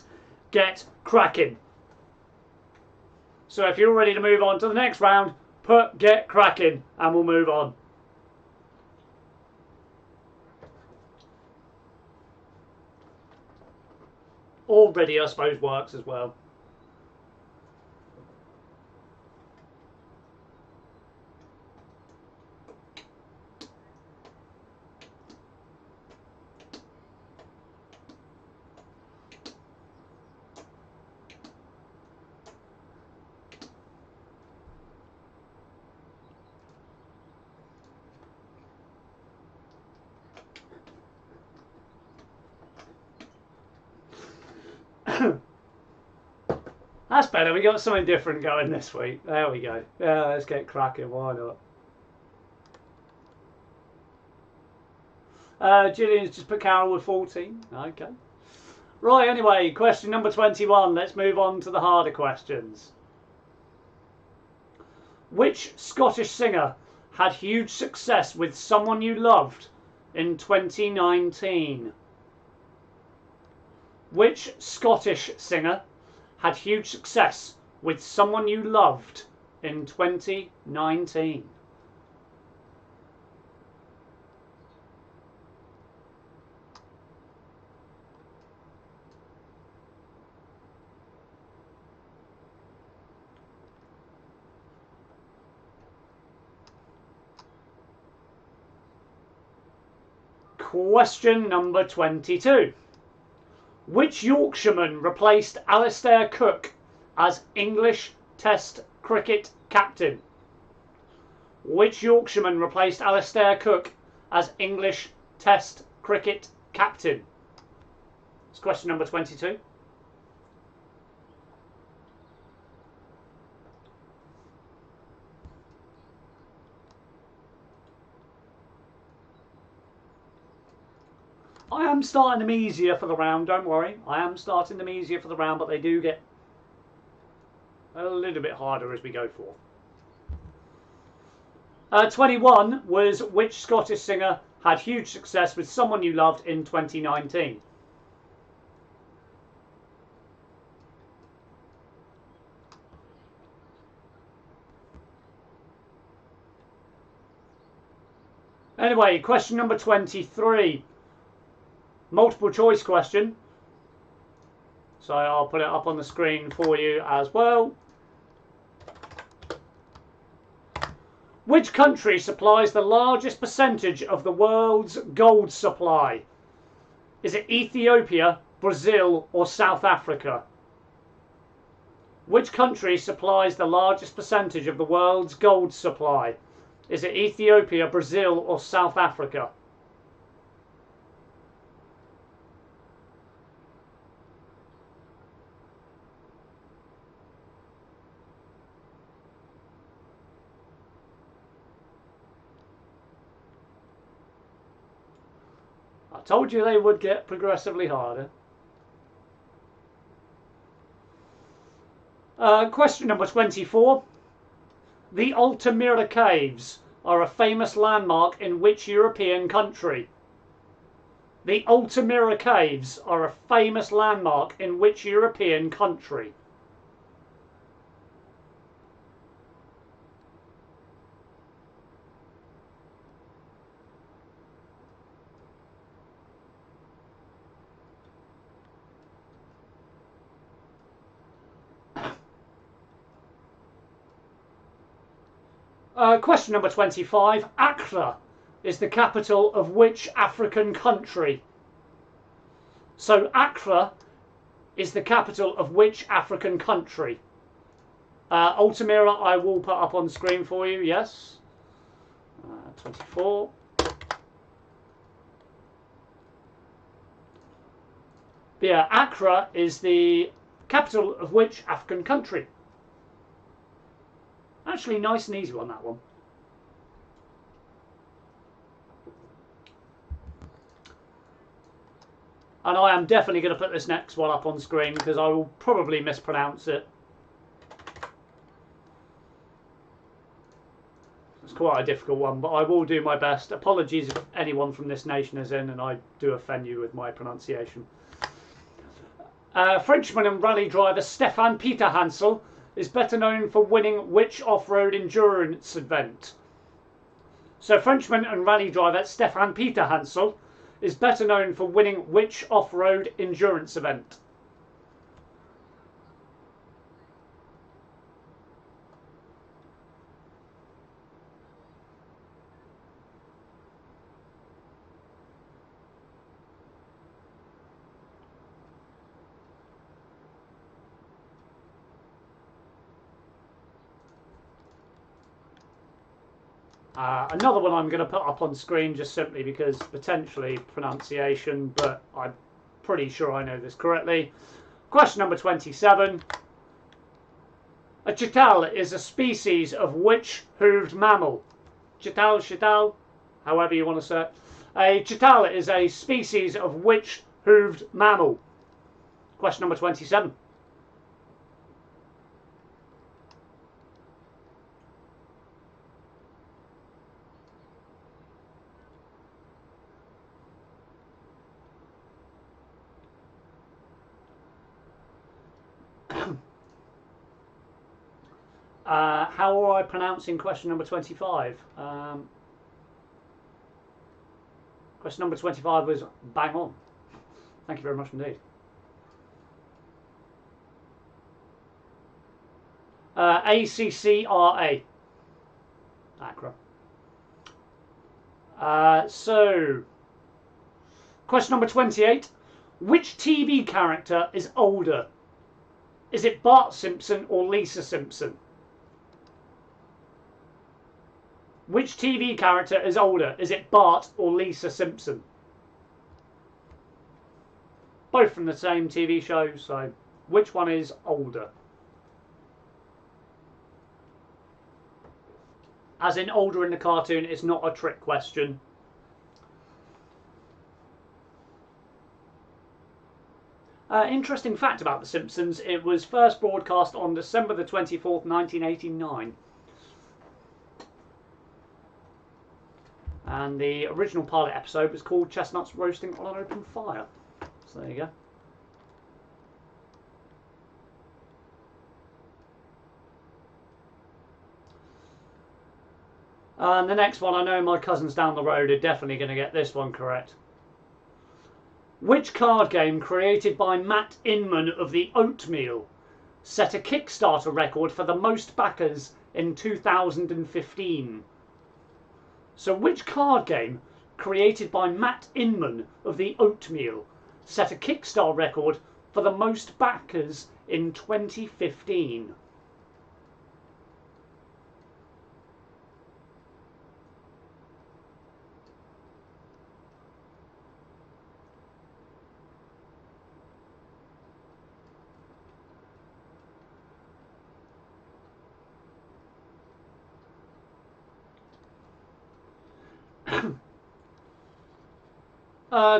get cracking. So if you're ready to move on to the next round, put get cracking and we'll move on. Already, I suppose, works as well. That's better. We got something different going this week. There we go. Yeah, let's get cracking. Why not? Gillian's just put Carol with 14. Okay. Right, anyway, question number 21. Let's move on to the harder questions. Which Scottish singer had huge success with Someone You Loved in 2019? Which Scottish singer had huge success with Someone You Loved in 2019? Question number 22. Which Yorkshireman replaced Alastair Cook as English Test cricket captain? Which Yorkshireman replaced Alastair Cook as English Test cricket captain? It's question number 22. I am starting them easier for the round, don't worry. I am starting them easier for the round, but they do get a little bit harder as we go forth. 21 was which Scottish singer had huge success with Someone You Loved in 2019? Anyway, question number 23. Multiple choice question. So I'll put it up on the screen for you as well. Which country supplies the largest percentage of the world's gold supply? Is it Ethiopia, Brazil, or South Africa? Which country supplies the largest percentage of the world's gold supply? Is it Ethiopia, Brazil, or South Africa? I told you they would get progressively harder. Question number 24. The Altamira Caves are a famous landmark in which European country? The Altamira Caves are a famous landmark in which European country? Question number 25. Accra is the capital of which African country? So Accra is the capital of which African country? Altamira I will put up on screen for you, yes. 24. But yeah, Accra is the capital of which African country? Actually, nice and easy on that one. And I am definitely going to put this next one up on screen because I will probably mispronounce it. It's quite a difficult one, but I will do my best. Apologies if anyone from this nation is in and I do offend you with my pronunciation. Frenchman and rally driver Stefan Peter Hansel is better known for winning which off-road endurance event? So Frenchman and rally driver Stefan Peter Hansel is better known for winning which off-road endurance event? Another one I'm going to put up on screen just simply because potentially pronunciation, but I'm pretty sure I know this correctly. Question number 27. A chital is a species of which hooved mammal? Chital, however you want to say it. A chital is a species of which hooved mammal? Question number 27. How are I pronouncing question number 25? Question number 25 was bang on. Thank you very much indeed. ACCRA. Accra. So, question number 28. Which TV character is older? Is it Bart Simpson or Lisa Simpson? Which TV character is older? Is it Bart or Lisa Simpson? Both from the same TV show, so which one is older? As in older in the cartoon, it's not a trick question. Interesting fact about The Simpsons, it was first broadcast on December the 24th, 1989. And the original pilot episode was called Chestnuts Roasting on an Open Fire. So there you go. And the next one, I know my cousins down the road are definitely going to get this one correct. Which card game created by Matt Inman of the Oatmeal set a Kickstarter record for the most backers in 2015? So which card game created by Matt Inman of the Oatmeal set a Kickstarter record for the most backers in 2015?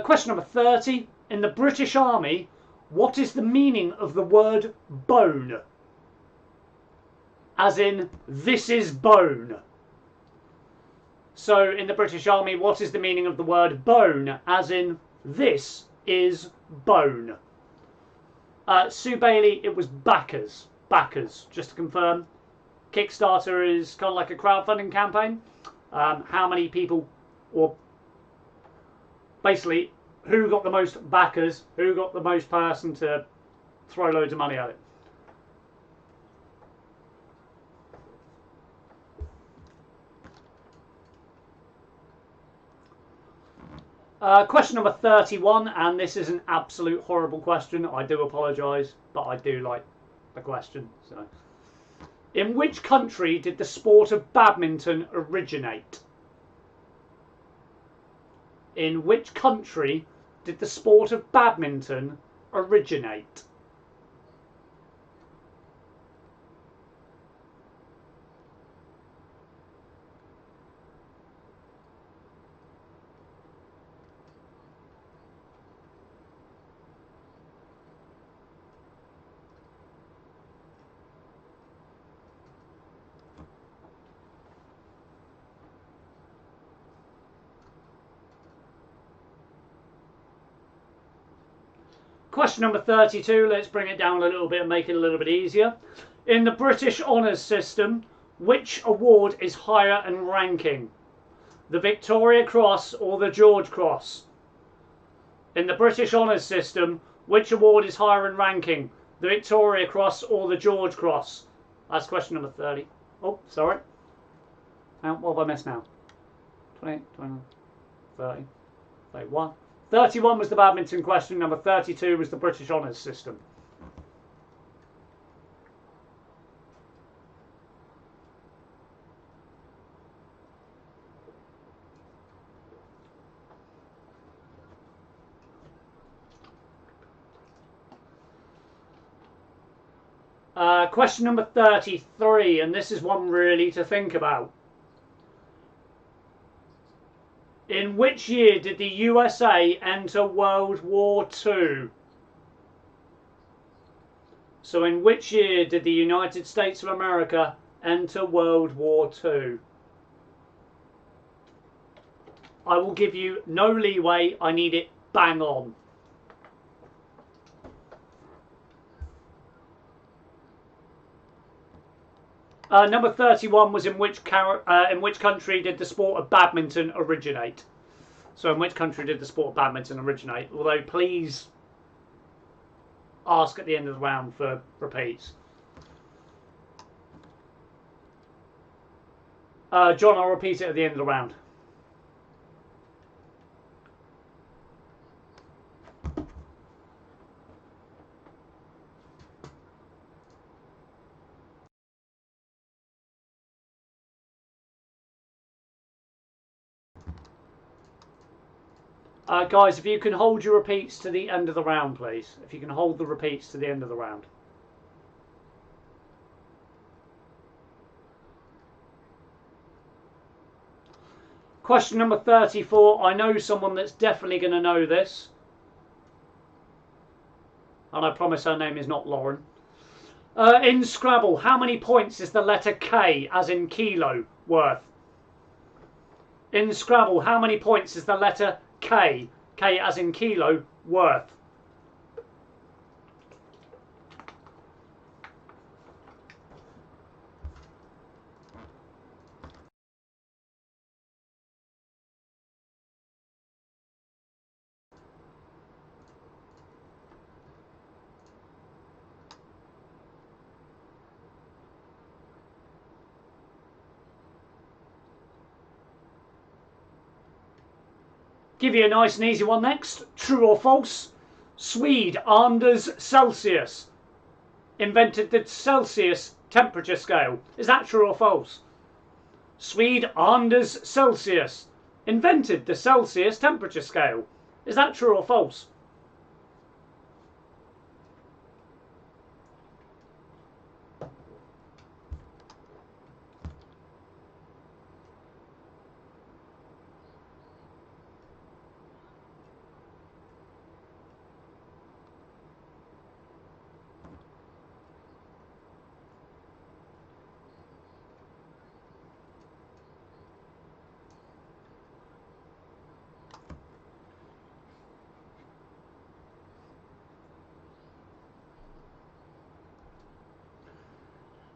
Question number 30. In the British Army, what is the meaning of the word bone? As in, this is bone. So, in the British Army, what is the meaning of the word bone? As in, this is bone. Sue Bailey, it was backers. Backers, just to confirm. Kickstarter is kind of like a crowdfunding campaign. How many people, or basically, who got the most backers, who got the most person to throw loads of money at it. Question number 31, and this is an absolute horrible question. I do apologise, but I do like the question. So, in which country did the sport of badminton originate? In which country did the sport of badminton originate? Question number 32, let's bring it down a little bit and make it a little bit easier. In the British Honours System, which award is higher in ranking? The Victoria Cross or the George Cross? In the British Honours System, which award is higher in ranking? The Victoria Cross or the George Cross? That's question number 30. Oh, sorry. What have I missed now? 28, 29, 30, 31. 31 was the badminton question. Number 32 was the British Honours System. Question number 33, and this is one really to think about. In which year did the USA enter World War II? So in which year did the United States of America enter World War II? I will give you no leeway. I need it bang on. Number 31 was in which country did the sport of badminton originate? So in which country did the sport of badminton originate? Although please ask at the end of the round for repeats. John, I'll repeat it at the end of the round. Guys, if you can hold your repeats to the end of the round, please. If you can hold the repeats to the end of the round. Question number 34. I know someone that's definitely going to know this. And I promise her name is not Lauren. In Scrabble, how many points is the letter K, as in kilo, worth? In Scrabble, how many points is the letter K, K as in kilo, worth? Give you a nice and easy one next. True or false? Swede Anders Celsius invented the Celsius temperature scale. Is that true or false? Swede Anders Celsius invented the Celsius temperature scale. Is that true or false?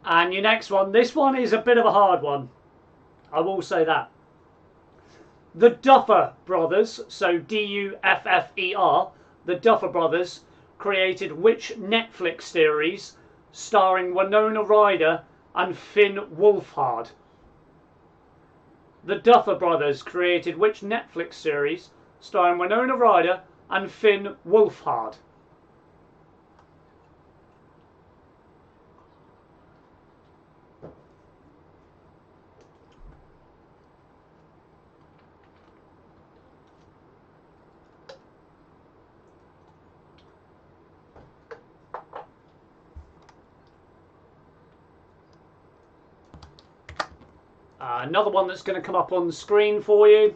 And your next one, this one is a bit of a hard one. I will say that. The Duffer Brothers, so D-U-F-F-E-R, the Duffer Brothers created which Netflix series starring Winona Ryder and Finn Wolfhard? The Duffer Brothers created which Netflix series starring Winona Ryder and Finn Wolfhard? Another one that's going to come up on the screen for you,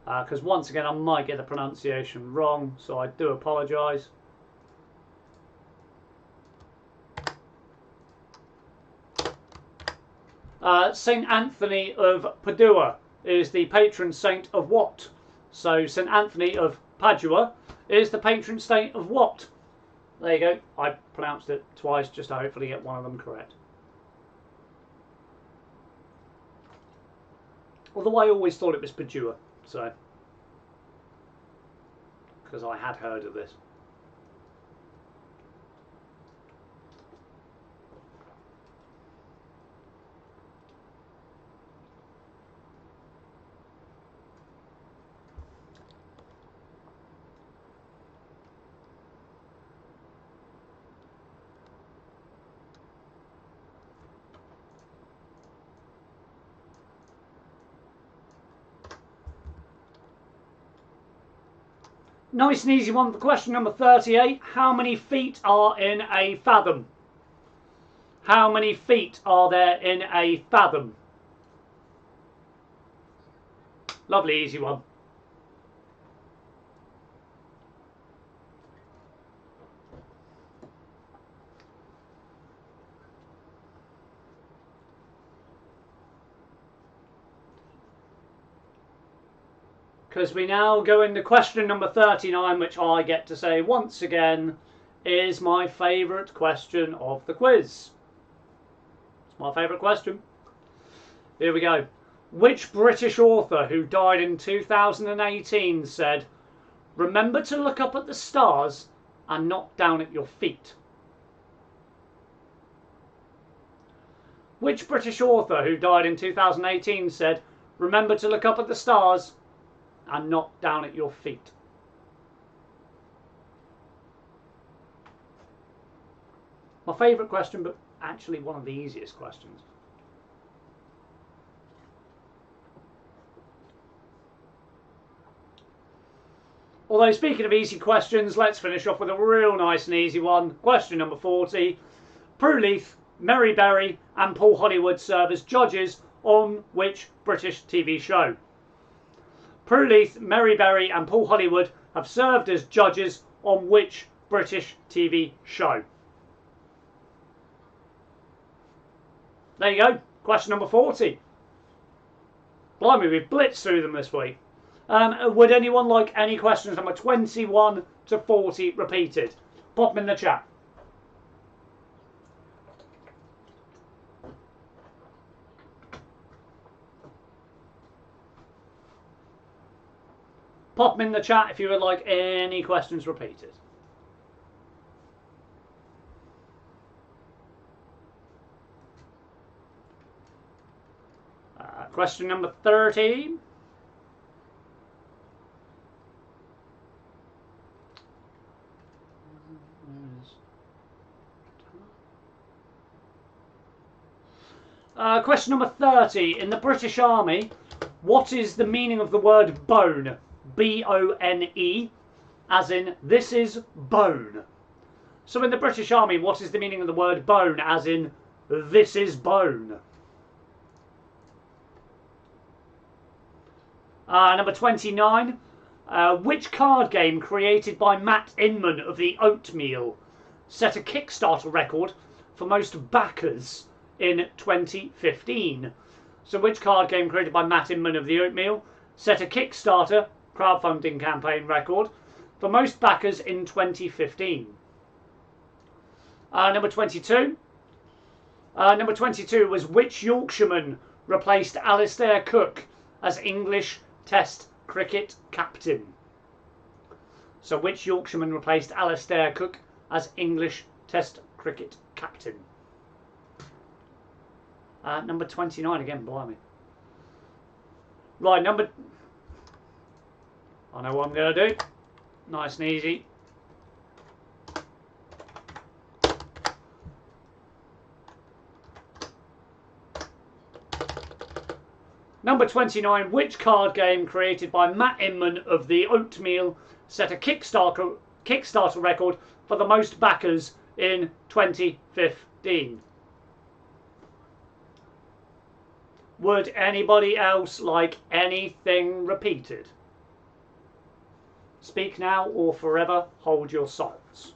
because once again I might get the pronunciation wrong, so I do apologise. Saint Anthony of Padua is the patron saint of what? So Saint Anthony of Padua is the patron saint of what? There you go. I pronounced it twice just to hopefully get one of them correct. Although I always thought it was Padua, so because I had heard of this. Nice and easy one for question number 38. How many feet are in a fathom? How many feet are there in a fathom? Lovely easy one. Because we now go into question number 39, which I get to say once again is my favourite question of the quiz. It's my favourite question. Here we go. Which British author who died in 2018 said, "Remember to look up at the stars and not down at your feet"? Which British author who died in 2018 said, "Remember to look up at the stars and not down at your feet"? My favourite question, but actually one of the easiest questions. Although, speaking of easy questions, let's finish off with a real nice and easy one. Question number 40. Prue Leith, Mary Berry and Paul Hollywood serve as judges on which British TV show? Prue Leith, Mary Berry and Paul Hollywood have served as judges on which British TV show? There you go. Question number 40. Blimey, we've blitzed through them this week. Would anyone like any questions number 21 to 40 repeated? Pop them in the chat. Pop them in the chat if you would like any questions repeated. Question number 30. Question number 30. In the British Army, what is the meaning of the word bone? B-O-N-E, as in this is bone. So in the British Army, what is the meaning of the word bone, as in this is bone? Number 29. Which card game created by Matt Inman of the Oatmeal set a Kickstarter record for most backers in 2015? So which card game created by Matt Inman of the Oatmeal set a Kickstarter crowdfunding campaign record for most backers in 2015? Number 22. Number 22 was which Yorkshireman replaced Alistair Cook as English Test cricket captain? So which Yorkshireman replaced Alistair Cook as English Test cricket captain? Number 29 again, blimey. Right, I know what I'm going to do. Nice and easy. Number 29, which card game created by Matt Inman of the Oatmeal set a Kickstarter record for the most backers in 2015? Would anybody else like anything repeated? Speak now or forever hold your silence.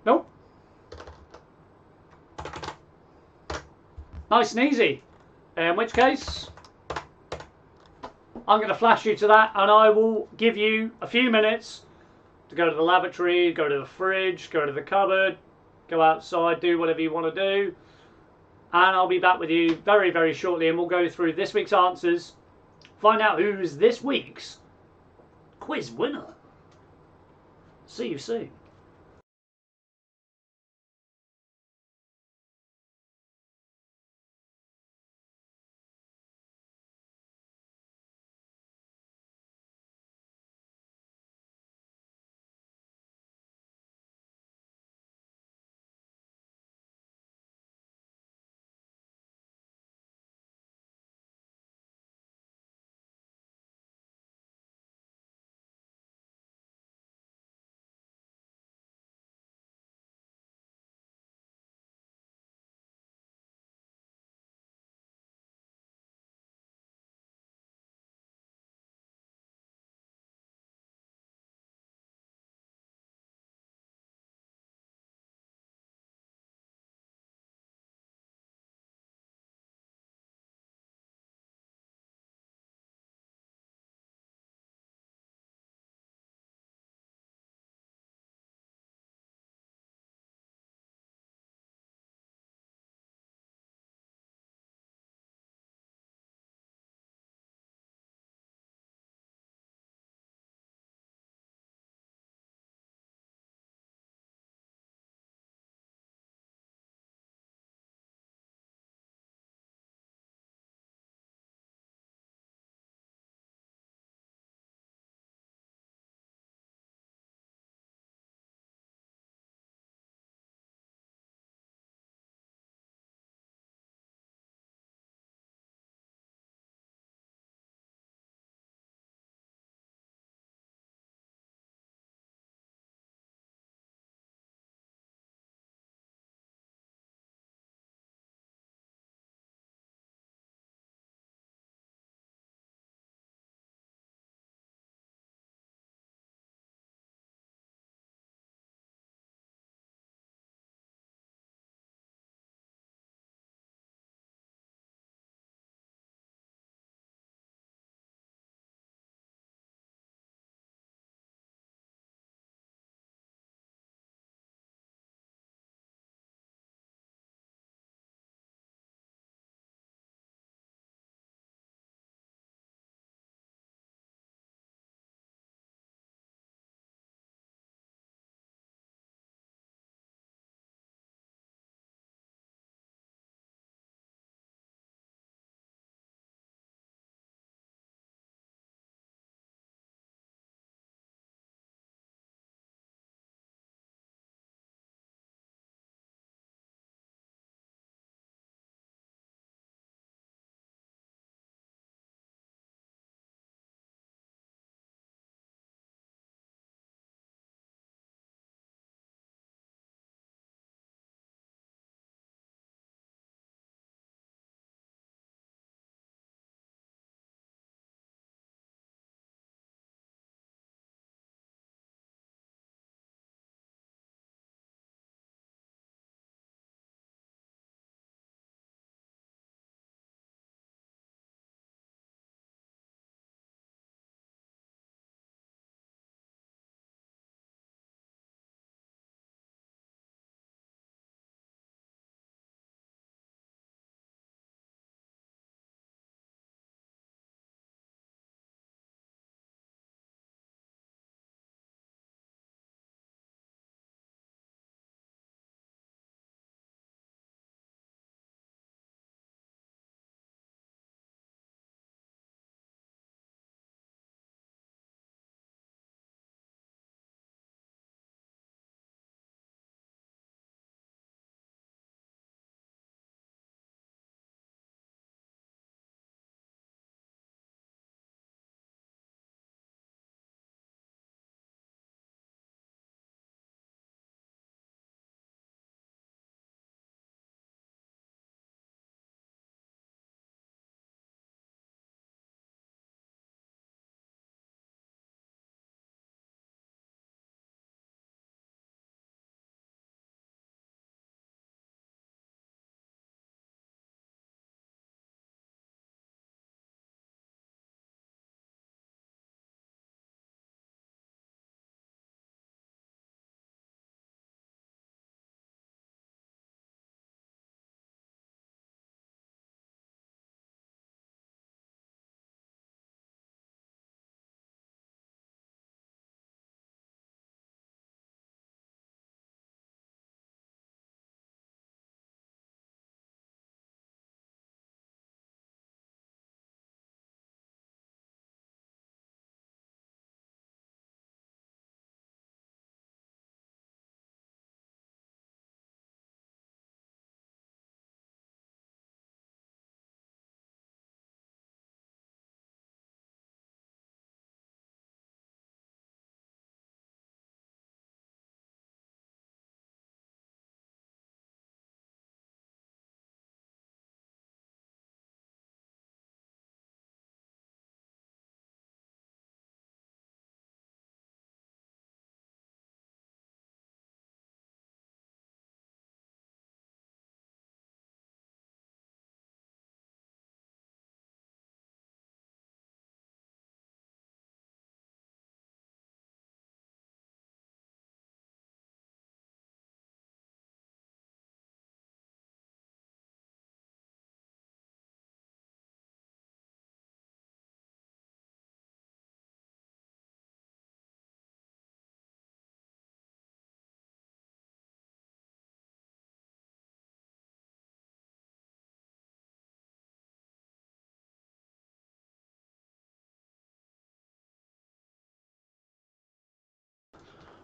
Nope. Nice and easy. In which case, I'm going to flash you to that and I will give you a few minutes to go to the lavatory, go to the fridge, go to the cupboard, go outside, do whatever you want to do. And I'll be back with you very, very shortly and we'll go through this week's answers, find out who's this week's quiz winner. See you soon.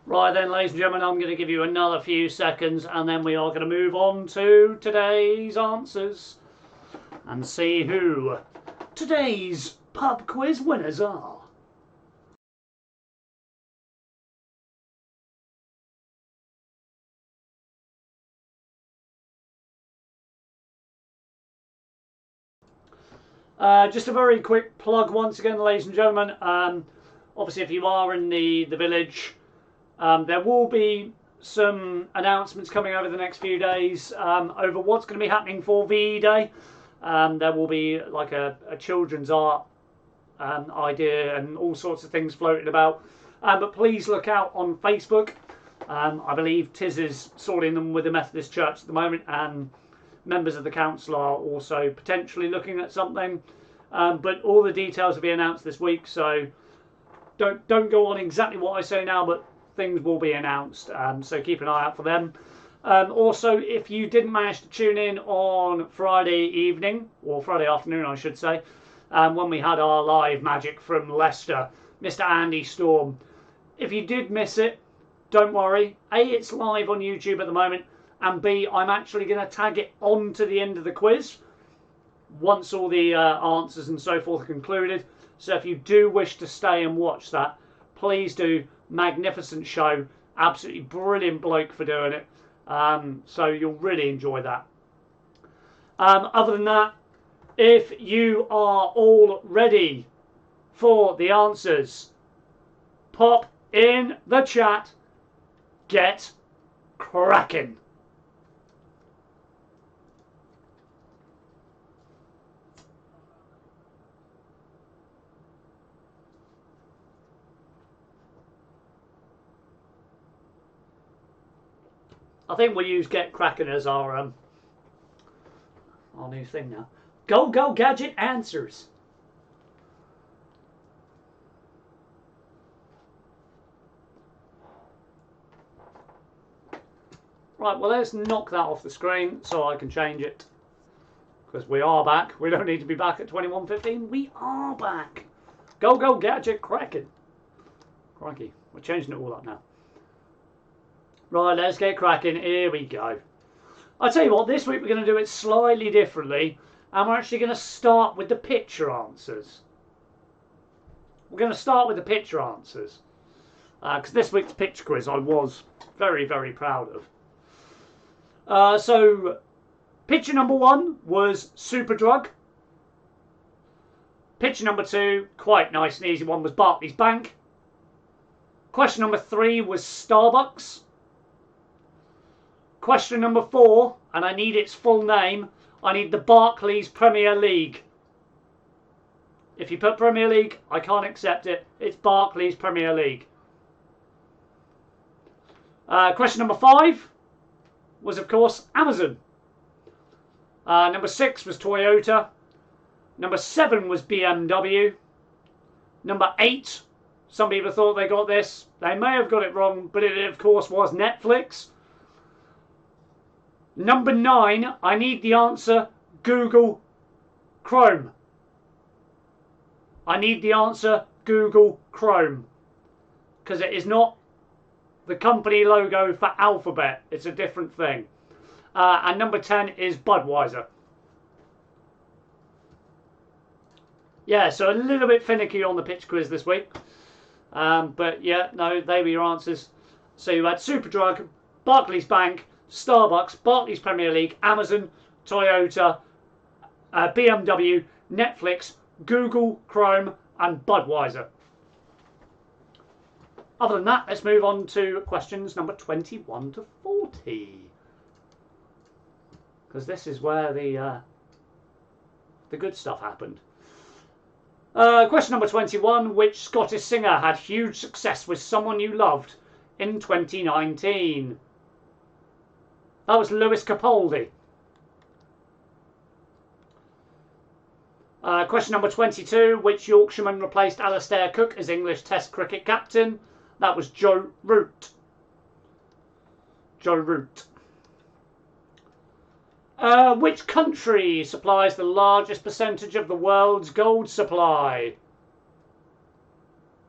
Right then, ladies and gentlemen, I'm going to give you another few seconds and then we are going to move on to today's answers and see who today's pub quiz winners are. Just a very quick plug once again, ladies and gentlemen. Obviously, if you are in the village, there will be some announcements coming over the next few days over what's going to be happening for VE Day. There will be like a children's art idea and all sorts of things floating about. But please look out on Facebook. I believe Tiz is sorting them with the Methodist Church at the moment, and members of the council are also potentially looking at something. But all the details will be announced this week, so don't go on exactly what I say now, but things will be announced, so keep an eye out for them. Also, if you didn't manage to tune in on Friday evening, or Friday afternoon I should say, when we had our live magic from Leicester, Mr. Andy Storm, if you did miss it, don't worry. A, it's live on YouTube at the moment, and B, I'm actually going to tag it on to the end of the quiz once all the answers and so forth are concluded. So if you do wish to stay and watch that, please do. Magnificent show, absolutely brilliant bloke for doing it, so you'll really enjoy that. Other than that, if you are all ready for the answers, pop in the chat, get cracking. I think we'll use Get Cracking as our new thing now. Go Gadget answers. Right, well let's knock that off the screen so I can change it. Because we are back. We don't need to be back at 21:15. We are back. Go Gadget cracking. Crikey, we're changing it all up now. Right, let's get cracking. Here we go. I'll tell you what, this week we're going to do it slightly differently, and we're actually going to start with the picture answers. We're going to start with the picture answers, because this week's picture quiz I was very, very proud of. So, picture number 1 was Superdrug. Picture number 2, quite nice and easy one, was Barclays Bank. Question number 3 was Starbucks. Question number 4, and I need its full name. I need the Barclays Premier League. If you put Premier League, I can't accept it. It's Barclays Premier League. Question number 5 was, of course, Amazon. Number 6 was Toyota. Number 7 was BMW. Number 8, some people thought they got this. They may have got it wrong, but it, of course, was Netflix. Number 9, I need the answer, Google Chrome. I need the answer, Google Chrome. Because it is not the company logo for Alphabet. It's a different thing. And number 10 is Budweiser. Yeah, so a little bit finicky on the pitch quiz this week. But yeah, no, they were your answers. So you had Superdrug, Barclays Bank, Starbucks, Barclays Premier League, Amazon, Toyota, BMW, Netflix, Google, Chrome, and Budweiser. Other than that, let's move on to questions number 21 to 40. Because this is where the good stuff happened. Question number 21. Which Scottish singer had huge success with Someone You Loved in 2019? That was Lewis Capaldi. Question number 22. Which Yorkshireman replaced Alastair Cook as English Test cricket captain? That was Joe Root. Joe Root. Which country supplies the largest percentage of the world's gold supply?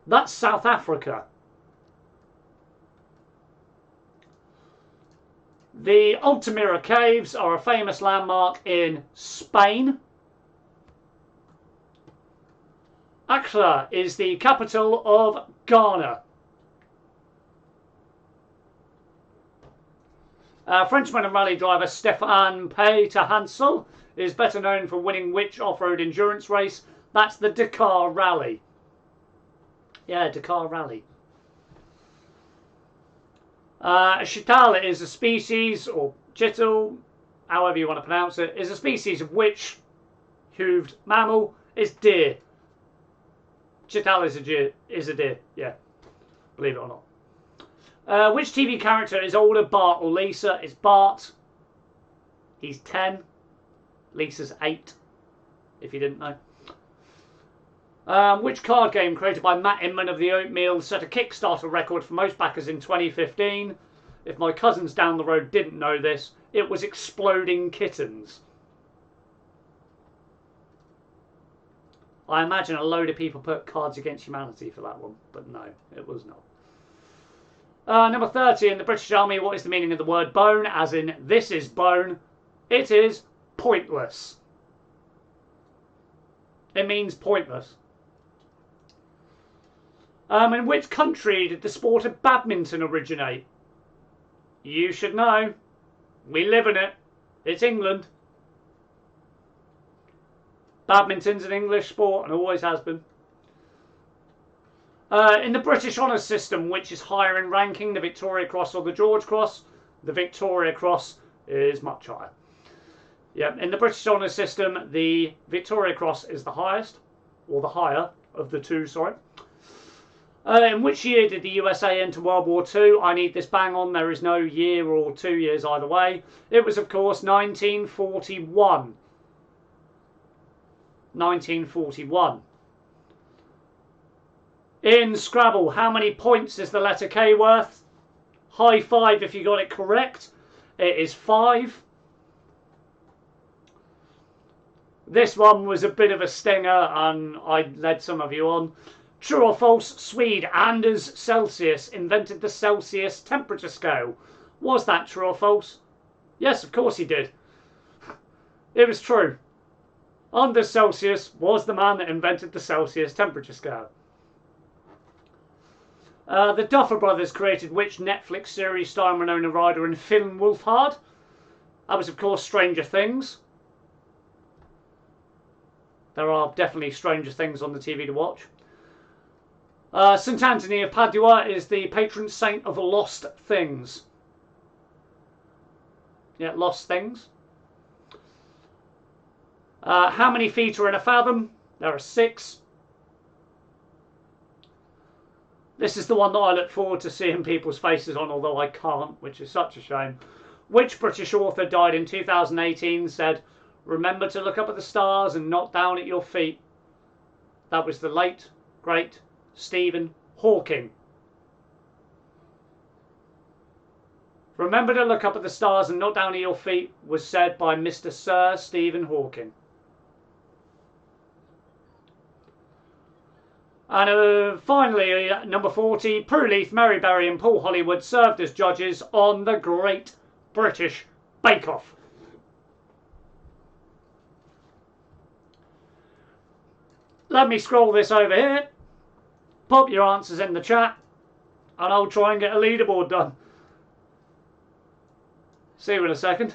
That's South Africa. The Altamira Caves are a famous landmark in Spain. Accra is the capital of Ghana. Frenchman and rally driver Stéphane Hansel is better known for winning which off-road endurance race? That's the Dakar Rally. Yeah, Dakar Rally. Chital is a species, or chital, however you want to pronounce it, is a species of which hooved mammal is deer. Chital is a deer, yeah, believe it or not. Which TV character is older, Bart or Lisa? It's Bart. He's 10. Lisa's 8, if you didn't know. Which card game created by Matt Inman of the Oatmeal set a Kickstarter record for most backers in 2015? If my cousins down the road didn't know this, it was Exploding Kittens. I imagine a load of people put Cards Against Humanity for that one, but no, it was not. Number 30, in the British Army, what is the meaning of the word bone? As in, this is bone. It is pointless. It means pointless. In which country did the sport of badminton originate? You should know. We live in it. It's England. Badminton's an English sport and always has been. In the British Honours System, which is higher in ranking, the Victoria Cross or the George Cross? The Victoria Cross is much higher. Yeah, in the British Honours System, the Victoria Cross is the highest, or the higher of the two, sorry. In which year did the USA enter World War II? I need this bang on. There is no year or 2 years either way. It was, of course, 1941. 1941. In Scrabble, how many points is the letter K worth? High five if you got it correct. It is 5. This one was a bit of a stinger and I led some of you on. True or false, Swede Anders Celsius invented the Celsius temperature scale. Was that true or false? Yes, of course he did. It was true. Anders Celsius was the man that invented the Celsius temperature scale. The Duffer Brothers created which Netflix series starring Winona Ryder and Finn Wolfhard? That was, of course, Stranger Things. There are definitely stranger things on the TV to watch. St. Anthony of Padua is the patron saint of lost things. Yeah, lost things. How many feet are in a fathom? There are 6. This is the one that I look forward to seeing people's faces on, although I can't, which is such a shame. Which British author died in 2018 said, "Remember to look up at the stars and not down at your feet"? That was the late, great Stephen Hawking. Remember to look up at the stars and not down at your feet was said by Mr. Sir Stephen Hawking. And finally, number 40, Prue Leith, Mary Berry and Paul Hollywood served as judges on the Great British Bake Off. Let me scroll this over here. Pop your answers in the chat and I'll try and get a leaderboard done. See you in a second.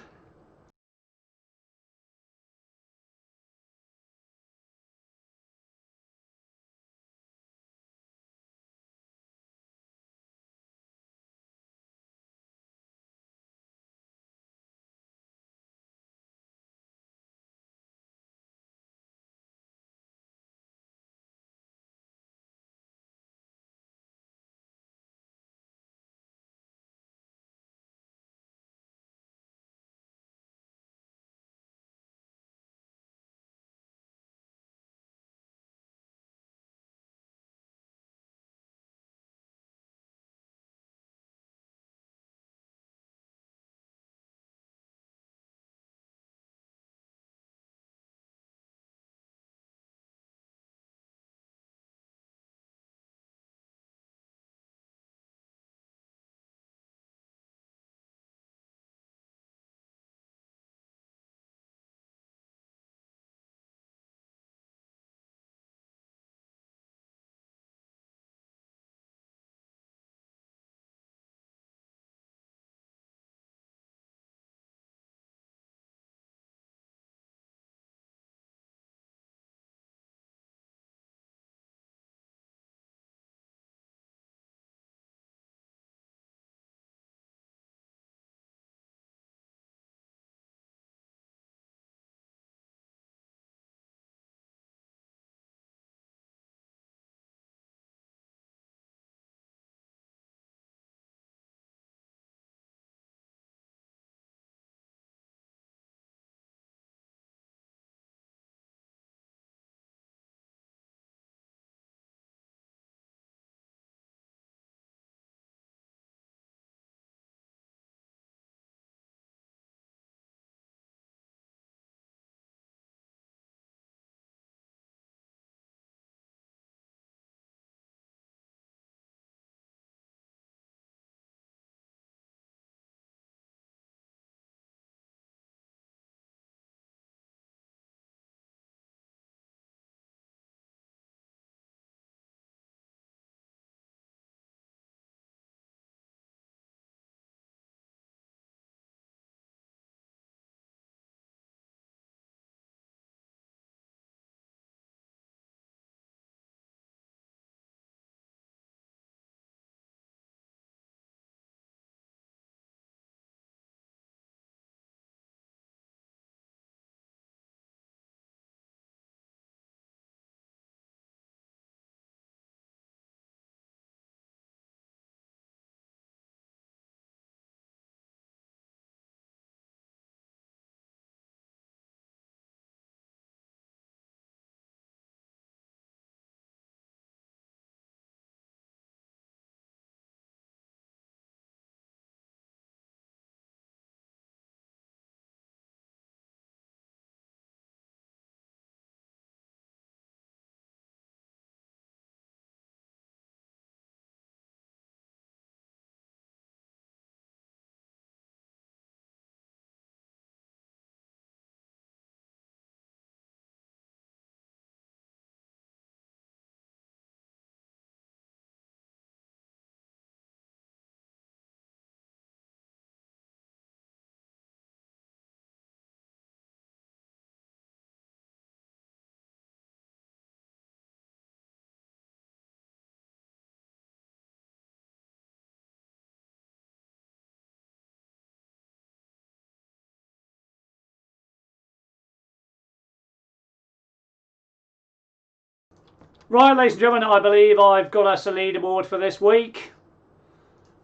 Right, ladies and gentlemen, I believe I've got us a leaderboard for this week.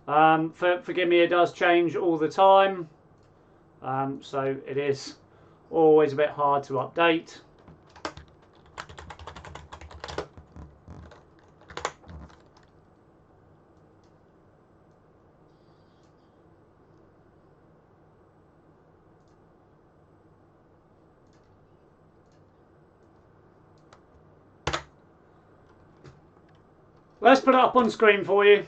Forgive me, it does change all the time. So it is always a bit hard to update. Let's put it up on screen for you.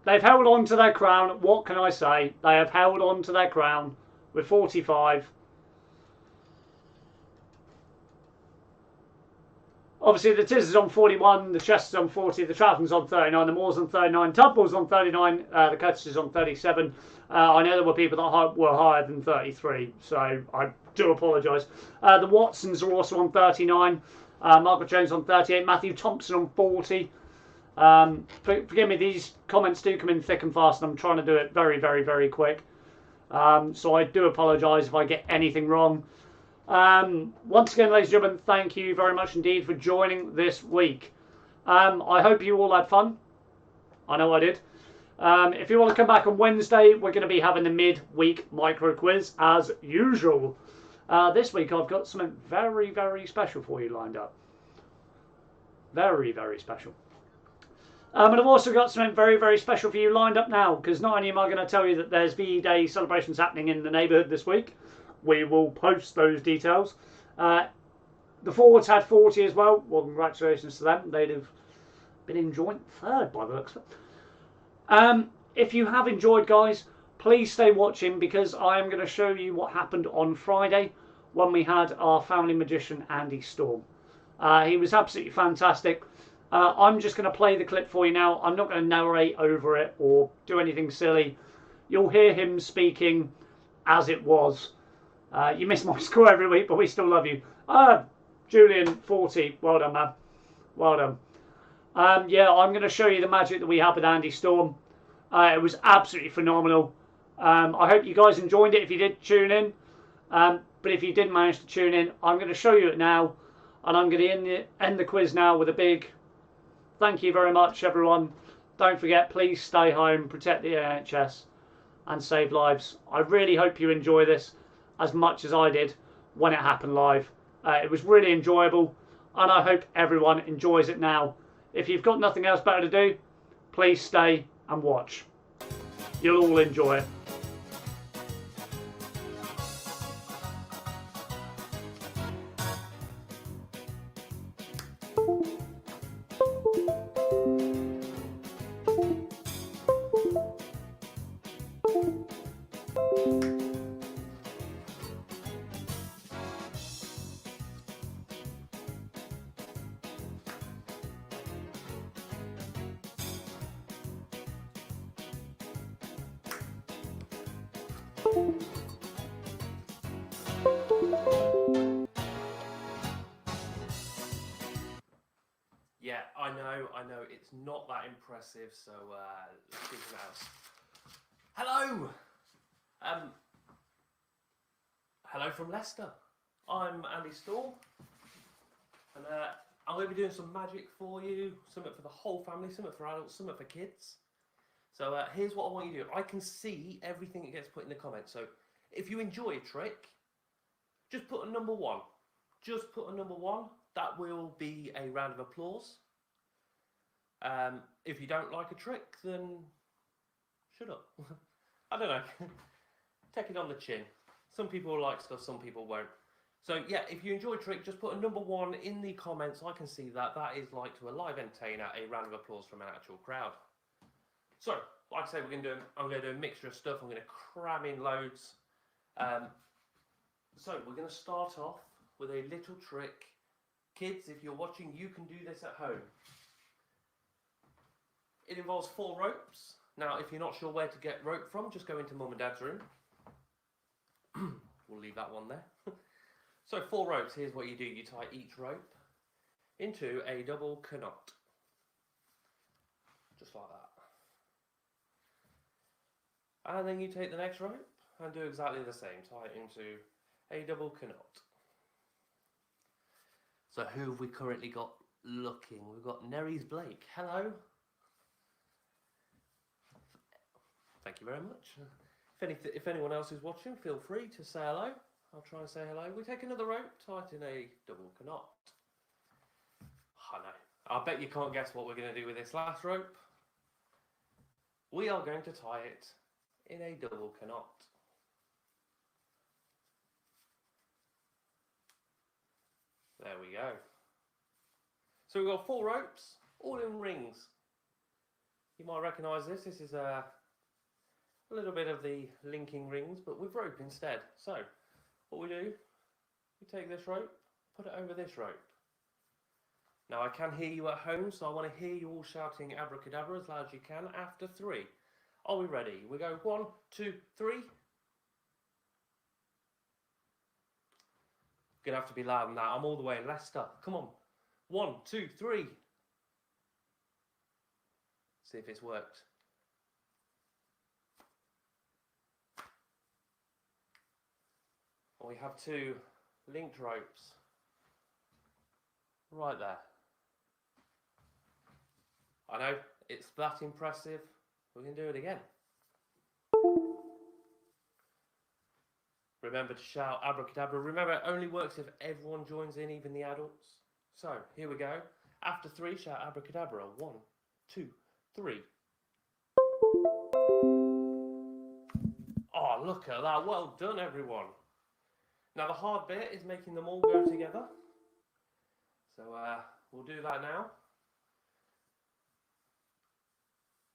They've held on to their crown. What can I say? They have held on to their crown with 45. Obviously, the Tiz is on 41, the Chest is on 40, the Troughton's on 39, the Moor's on 39, Tubbull's on 39, the Curtis is on 37. I know there were people that were higher than 33, so I do apologise. The Watsons are also on 39, Margaret Jones on 38, Matthew Thompson on 40. Forgive me, these comments do come in thick and fast, and I'm trying to do it very, very, very quick. So I do apologise if I get anything wrong. Once again, ladies and gentlemen, thank you very much indeed for joining this week. I hope you all had fun. I know I did. If you want to come back on Wednesday, we're going to be having the mid-week micro quiz as usual. This week I've got something very, very special for you lined up. Very, very special. And I've also got something very, very special for you lined up now, because not only am I going to tell you that there's VE Day celebrations happening in the neighbourhood this week, we will post those details. The forwards had 40 as well. Well, congratulations to them. They'd have been in joint third by the looks of it. If you have enjoyed, guys, please stay watching, because I am going to show you what happened on Friday when we had our family magician, Andy Storm. He was absolutely fantastic. I'm just going to play the clip for you now. I'm not going to narrate over it or do anything silly. You'll hear him speaking as it was. You miss my score every week, but we still love you. Julian, 40. Well done, man. Well done. Yeah, I'm going to show you the magic that we had with Andy Storm. It was absolutely phenomenal. I hope you guys enjoyed it if you did tune in. But if you didn't manage to tune in, I'm going to show you it now. And I'm going to end the quiz now with a big thank you very much, everyone. Don't forget, please stay home, protect the NHS, and save lives. I really hope you enjoy this as much as I did when it happened live. It was really enjoyable, and I hope everyone enjoys it now. If you've got nothing else better to do, please stay and watch. You'll all enjoy it. Yeah, I know, it's not that impressive, so let's do something else. Hello! Hello from Leicester. I'm Andy Storm, and I'm going to be doing some magic for you, something for the whole family, something for adults, something for kids. So here's what I want you to do. I can see everything that gets put in the comments, so if you enjoy a trick, just put a number 1. Just put a number 1. That will be a round of applause. If you don't like a trick, then shut up. I don't know. Take it on the chin. Some people will like stuff, some people won't. So yeah, if you enjoy a trick, just put a number 1 in the comments. I can see that. That is like to a live entertainer, a round of applause from an actual crowd. So, like I say, I'm going to do a mixture of stuff. I'm going to cram in loads. So we're going to start off with a little trick. Kids, if you're watching, you can do this at home. It involves 4 ropes. Now, if you're not sure where to get rope from, just go into Mum and Dad's room. We'll leave that one there. So 4 ropes, here's what you do. You tie each rope into a double knot. Just like that. And then you take the next rope and do exactly the same. Tie it into a double knot. So who have we currently got looking? We've got Neries Blake. Hello. Thank you very much. If anyone else is watching, feel free to say hello. I'll try and say hello. We take another rope, tighten a double knot. I know. I bet you can't guess what we're going to do with this last rope. We are going to tie it in a double knot. There we go. So we've got 4 ropes, all in rings. You might recognise this. This is a little bit of the linking rings, but with rope instead. So what we do, we take this rope, put it over this rope. Now I can hear you at home, so I want to hear you all shouting abracadabra as loud as you can after 3. Are we ready? We go 1, 2, 3. Gonna have to be loud than that. I'm all the way in Leicester. Come on. 1, 2, 3. See if it's worked. We have 2 linked ropes right there. I know, it's that impressive. We can do it again. Remember to shout abracadabra. Remember, it only works if everyone joins in, even the adults. So, here we go. After 3, shout abracadabra. 1, 2, 3. Oh, look at that. Well done, everyone. Now, the hard bit is making them all go together. So, we'll do that now.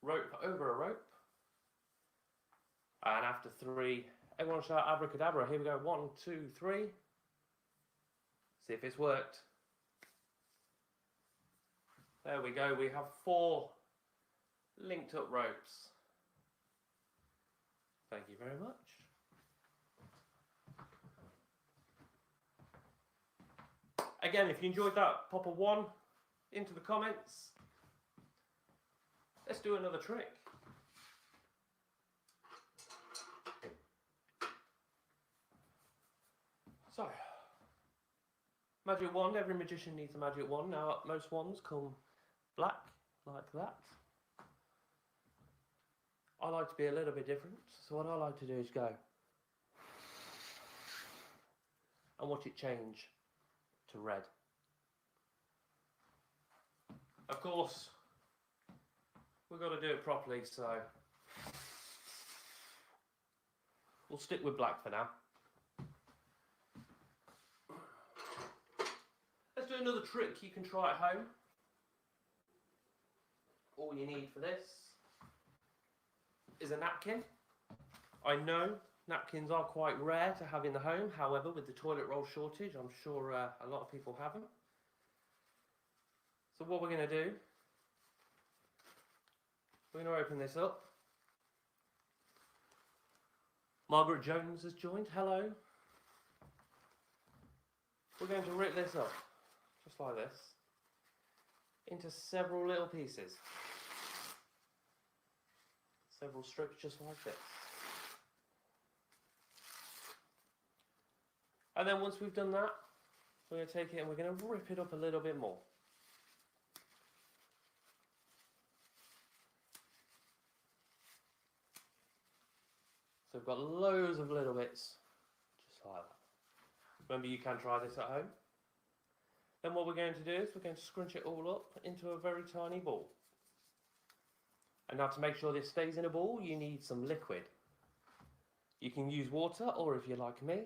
Rope over a rope. And after 3, everyone shout abracadabra. Here we go. 1, 2, 3. See if it's worked. There we go. We have 4 linked up ropes. Thank you very much. Again, if you enjoyed that, pop a 1 into the comments. Let's do another trick. So, magic wand. Every magician needs a magic wand. Now, most wands come black, like that. I like to be a little bit different. So what I like to do is go and watch it change to red. Of course, we've got to do it properly, so we'll stick with black for now. Let's do another trick you can try at home. All you need for this is a napkin. I know napkins are quite rare to have in the home, however, with the toilet roll shortage, I'm sure a lot of people have them. So what we're going to do, we're going to open this up. Margaret Jones has joined. Hello. We're going to rip this up, just like this, into several little pieces. Several strips just like this. And then once we've done that, we're going to take it and we're going to rip it up a little bit more. So we've got loads of little bits, just like that. Remember, you can try this at home. Then what we're going to do is we're going to scrunch it all up into a very tiny ball. And now to make sure this stays in a ball, you need some liquid. You can use water, or if you're like me,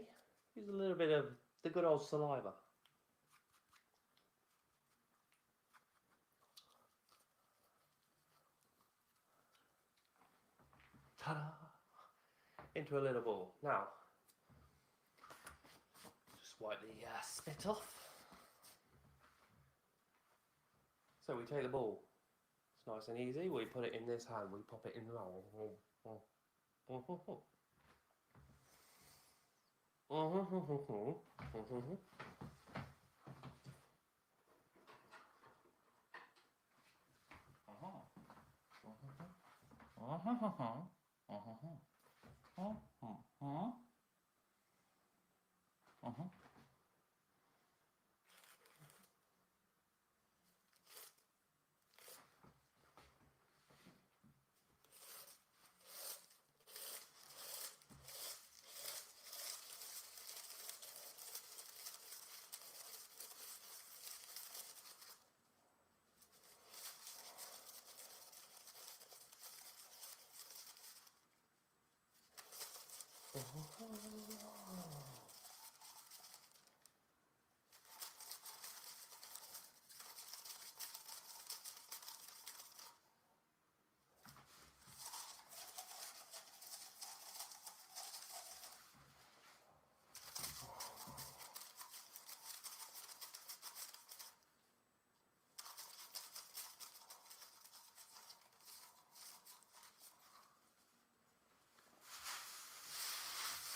use a little bit of the good old saliva. Ta-da! Into a little ball. Now, just wipe the spit off. So we take the ball. It's nice and easy. We put it in this hand. We pop it in the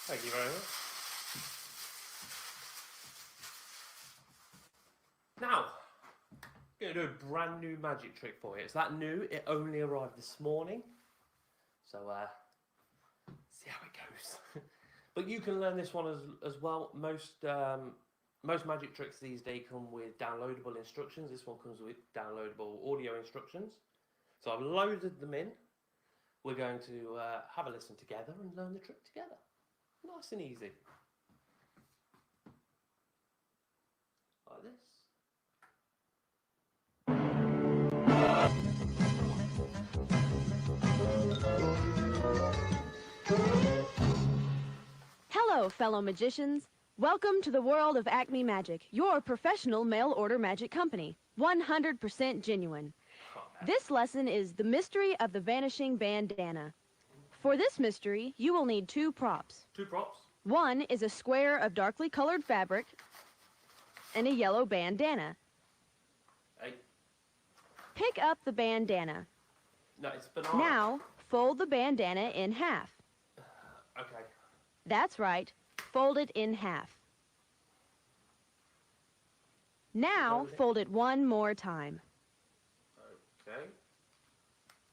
Thank you very much. Now, I'm going to do a brand new magic trick for you. It's that new, it only arrived this morning. So, see how it goes. But you can learn this one as well. Most magic tricks these days come with downloadable instructions. This one comes with downloadable audio instructions. So I've loaded them in. We're going to have a listen together and learn the trick together. Nice and easy. Like this. Hello, fellow magicians. Welcome to the world of Acme Magic, your professional mail-order magic company. 100% genuine. This lesson is the mystery of the vanishing bandana. For this mystery, you will need 2 props. 2 props. One is a square of darkly colored fabric and a yellow bandana. Hey. Pick up the bandana. No, it's banana. Now, fold the bandana in half. Okay. That's right. Fold it in half. Now, fold it one more time. Okay.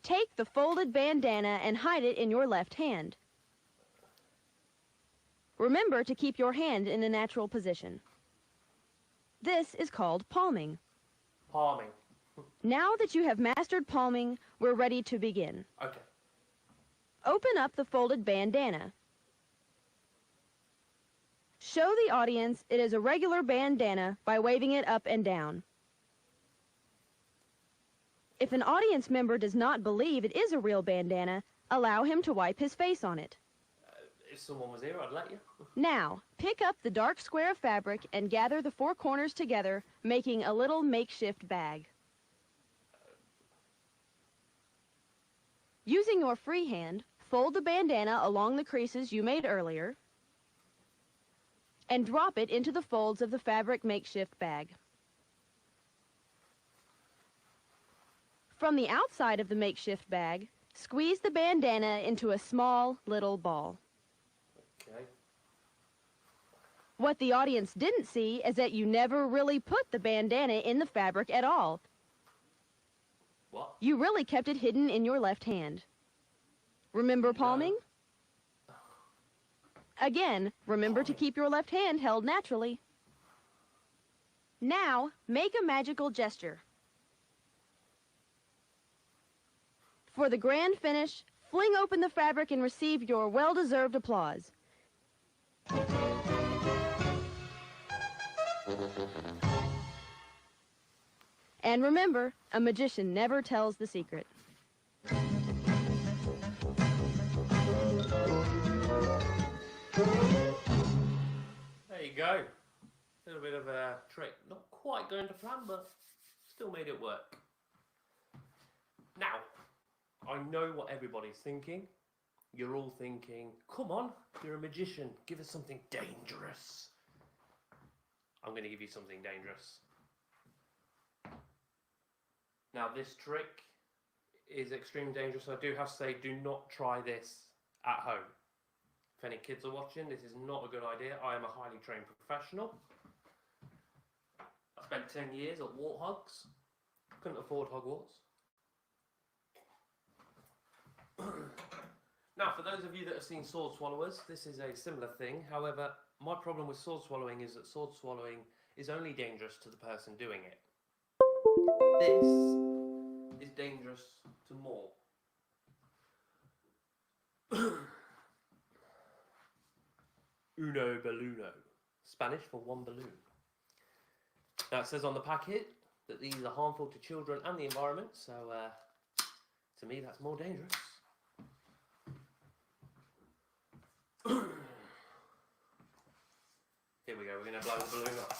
Take the folded bandana and hide it in your left hand. Remember to keep your hand in a natural position. This is called palming. Palming. Now that you have mastered palming, we're ready to begin. Okay. Open up the folded bandana. Show the audience it is a regular bandana by waving it up and down. If an audience member does not believe it is a real bandana, allow him to wipe his face on it. If someone was here, I'd let you. Now, pick up the dark square of fabric and gather the 4 corners together, making a little makeshift bag. Using your free hand, fold the bandana along the creases you made earlier and drop it into the folds of the fabric makeshift bag. From the outside of the makeshift bag, squeeze the bandana into a small little ball. Okay. What the audience didn't see is that you never really put the bandana in the fabric at all. What? You really kept it hidden in your left hand. Remember palming? Again, remember to keep your left hand held naturally. Now, make a magical gesture. For the grand finish, fling open the fabric and receive your well-deserved applause. And remember, a magician never tells the secret. There you go. A little bit of a trick. Not quite going to plan, but still made it work. Now, I know what everybody's thinking. You're all thinking, come on, you're a magician. Give us something dangerous. I'm going to give you something dangerous. Now, this trick is extremely dangerous. I do have to say, do not try this at home. If any kids are watching, this is not a good idea. I am a highly trained professional. I spent 10 years at Warthogs. Couldn't afford Hogwarts. Now, for those of you that have seen sword swallowers, this is a similar thing. However, my problem with sword swallowing is that sword swallowing is only dangerous to the person doing it. This is dangerous to more. Uno balloon. Spanish for one balloon. Now it says on the packet that these are harmful to children and the environment, so to me that's more dangerous. Here we go, we're going to blow the balloon up.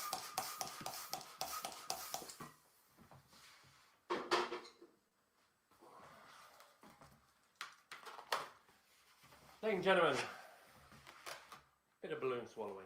Ladies and gentlemen, bit of balloon swallowing.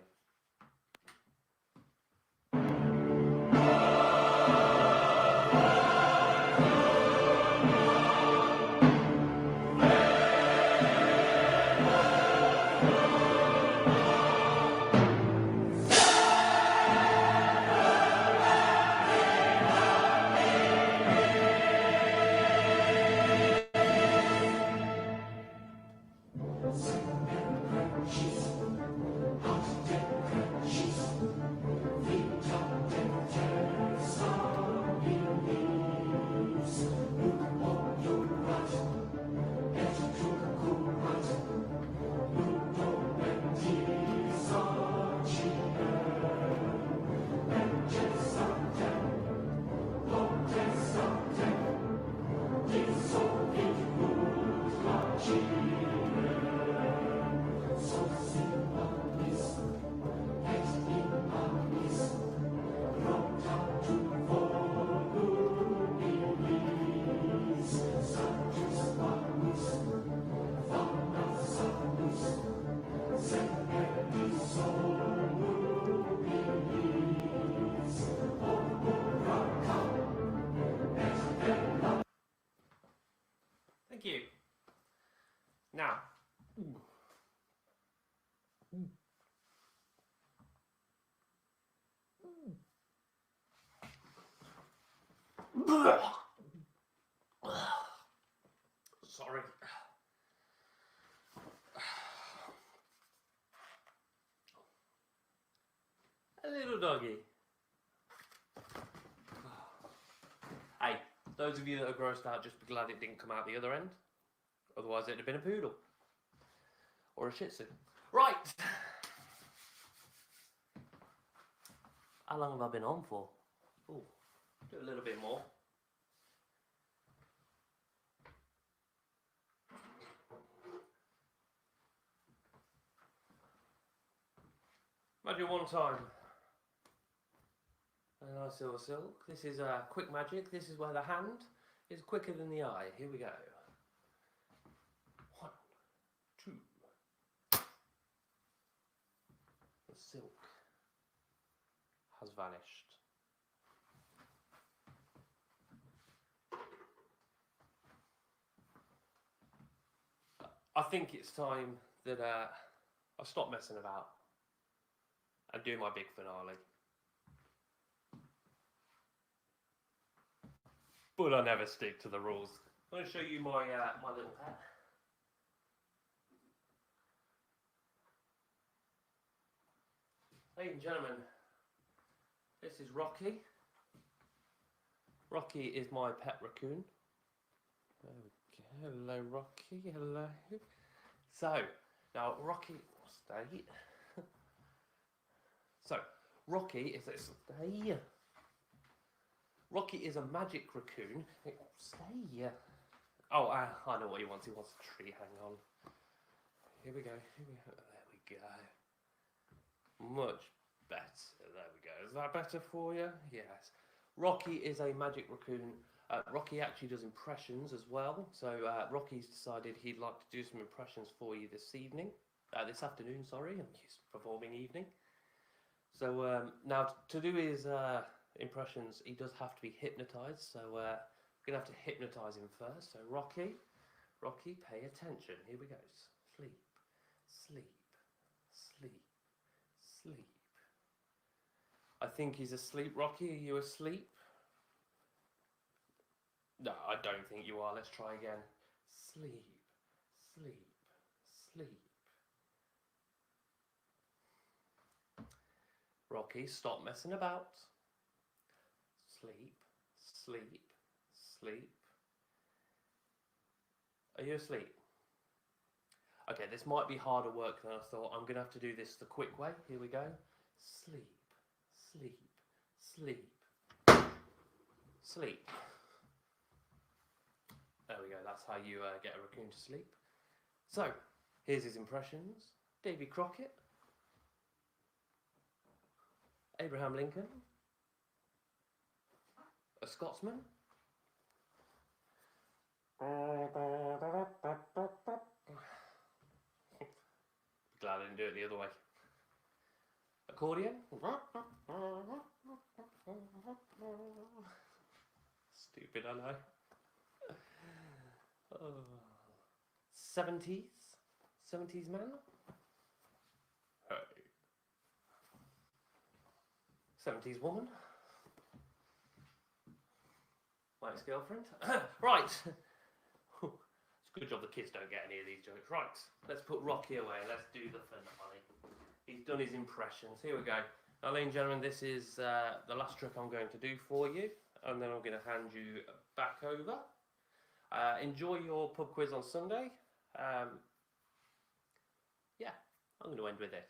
Thank you. Now, sorry. A little doggy. Hey, those of you that are grossed out, just be glad it didn't come out the other end. Otherwise it'd have been a poodle. Or a shih tzu. Right! How long have I been on for? Ooh, do a little bit more. Imagine one time. A nice silver silk. This is quick magic. This is where the hand is quicker than the eye. Here we go. 1, 2. The silk has vanished. I think it's time that I stop messing about and do my big finale. But I never stick to the rules. I'm going to show you my my little pet. Ladies and gentlemen, this is Rocky. Rocky is my pet raccoon. There we go. Hello, Rocky. Hello. So, now Rocky, stay. So, Rocky is stay. Rocky is a magic raccoon. Stay. Oh, I know what he wants. He wants a treat. Hang on. Here we go. Here we go. There we go. Much better. There we go. Is that better for you? Yes. Rocky is a magic raccoon. Rocky actually does impressions as well. So Rocky's decided he'd like to do some impressions for you this evening. This afternoon, sorry. He's performing evening. So now to do his impressions, he does have to be hypnotized. So we're going to have to hypnotize him first. So Rocky, pay attention. Here we go. Sleep, sleep, sleep, sleep. I think he's asleep. Rocky, are you asleep? No, I don't think you are. Let's try again. Sleep, sleep, sleep. Rocky, stop messing about. Sleep, sleep, sleep. Are you asleep? Okay, this might be harder work than I thought. I'm going to have to do this the quick way. Here we go. Sleep, sleep, sleep, sleep. There we go. That's how you get a raccoon to sleep. So, here's his impressions. Davy Crockett. Abraham Lincoln, a Scotsman. Glad I didn't do it the other way. Accordion. Stupid, I know. 70s man. Hey. 70s woman. My ex-girlfriend. Right. It's a good job the kids don't get any of these jokes. Right. Let's put Rocky away. Let's do the finale. He's done his impressions. Here we go. Now, ladies and gentlemen, this is the last trick I'm going to do for you, and then I'm going to hand you back over. Enjoy your pub quiz on Sunday. Yeah, I'm going to end with this.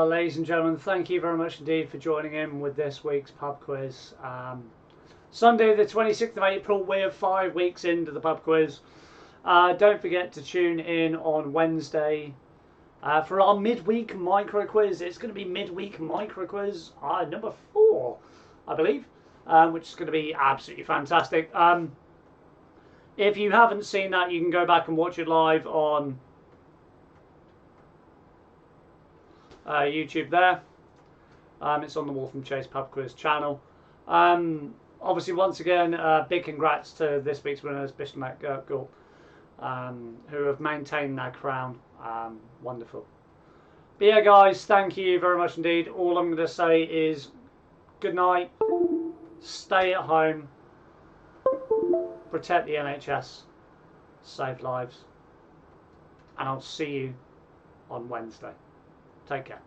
Ladies and gentlemen, thank you very much indeed for joining in with this week's pub quiz. Sunday the 26th of April, we're 5 weeks into the pub quiz. Don't forget to tune in on Wednesday for our midweek micro quiz. It's going to be midweek micro quiz number 4, I believe, which is going to be absolutely fantastic. If you haven't seen that, you can go back and watch it live on YouTube there. It's on the Wolf and Chase Pub Quiz channel. Obviously, once again, big congrats to this week's winners, Bishop McGurgle, who have maintained their crown. Wonderful. But yeah, guys, thank you very much indeed. All I'm going to say is good night, stay at home, protect the NHS, save lives, and I'll see you on Wednesday. Take care.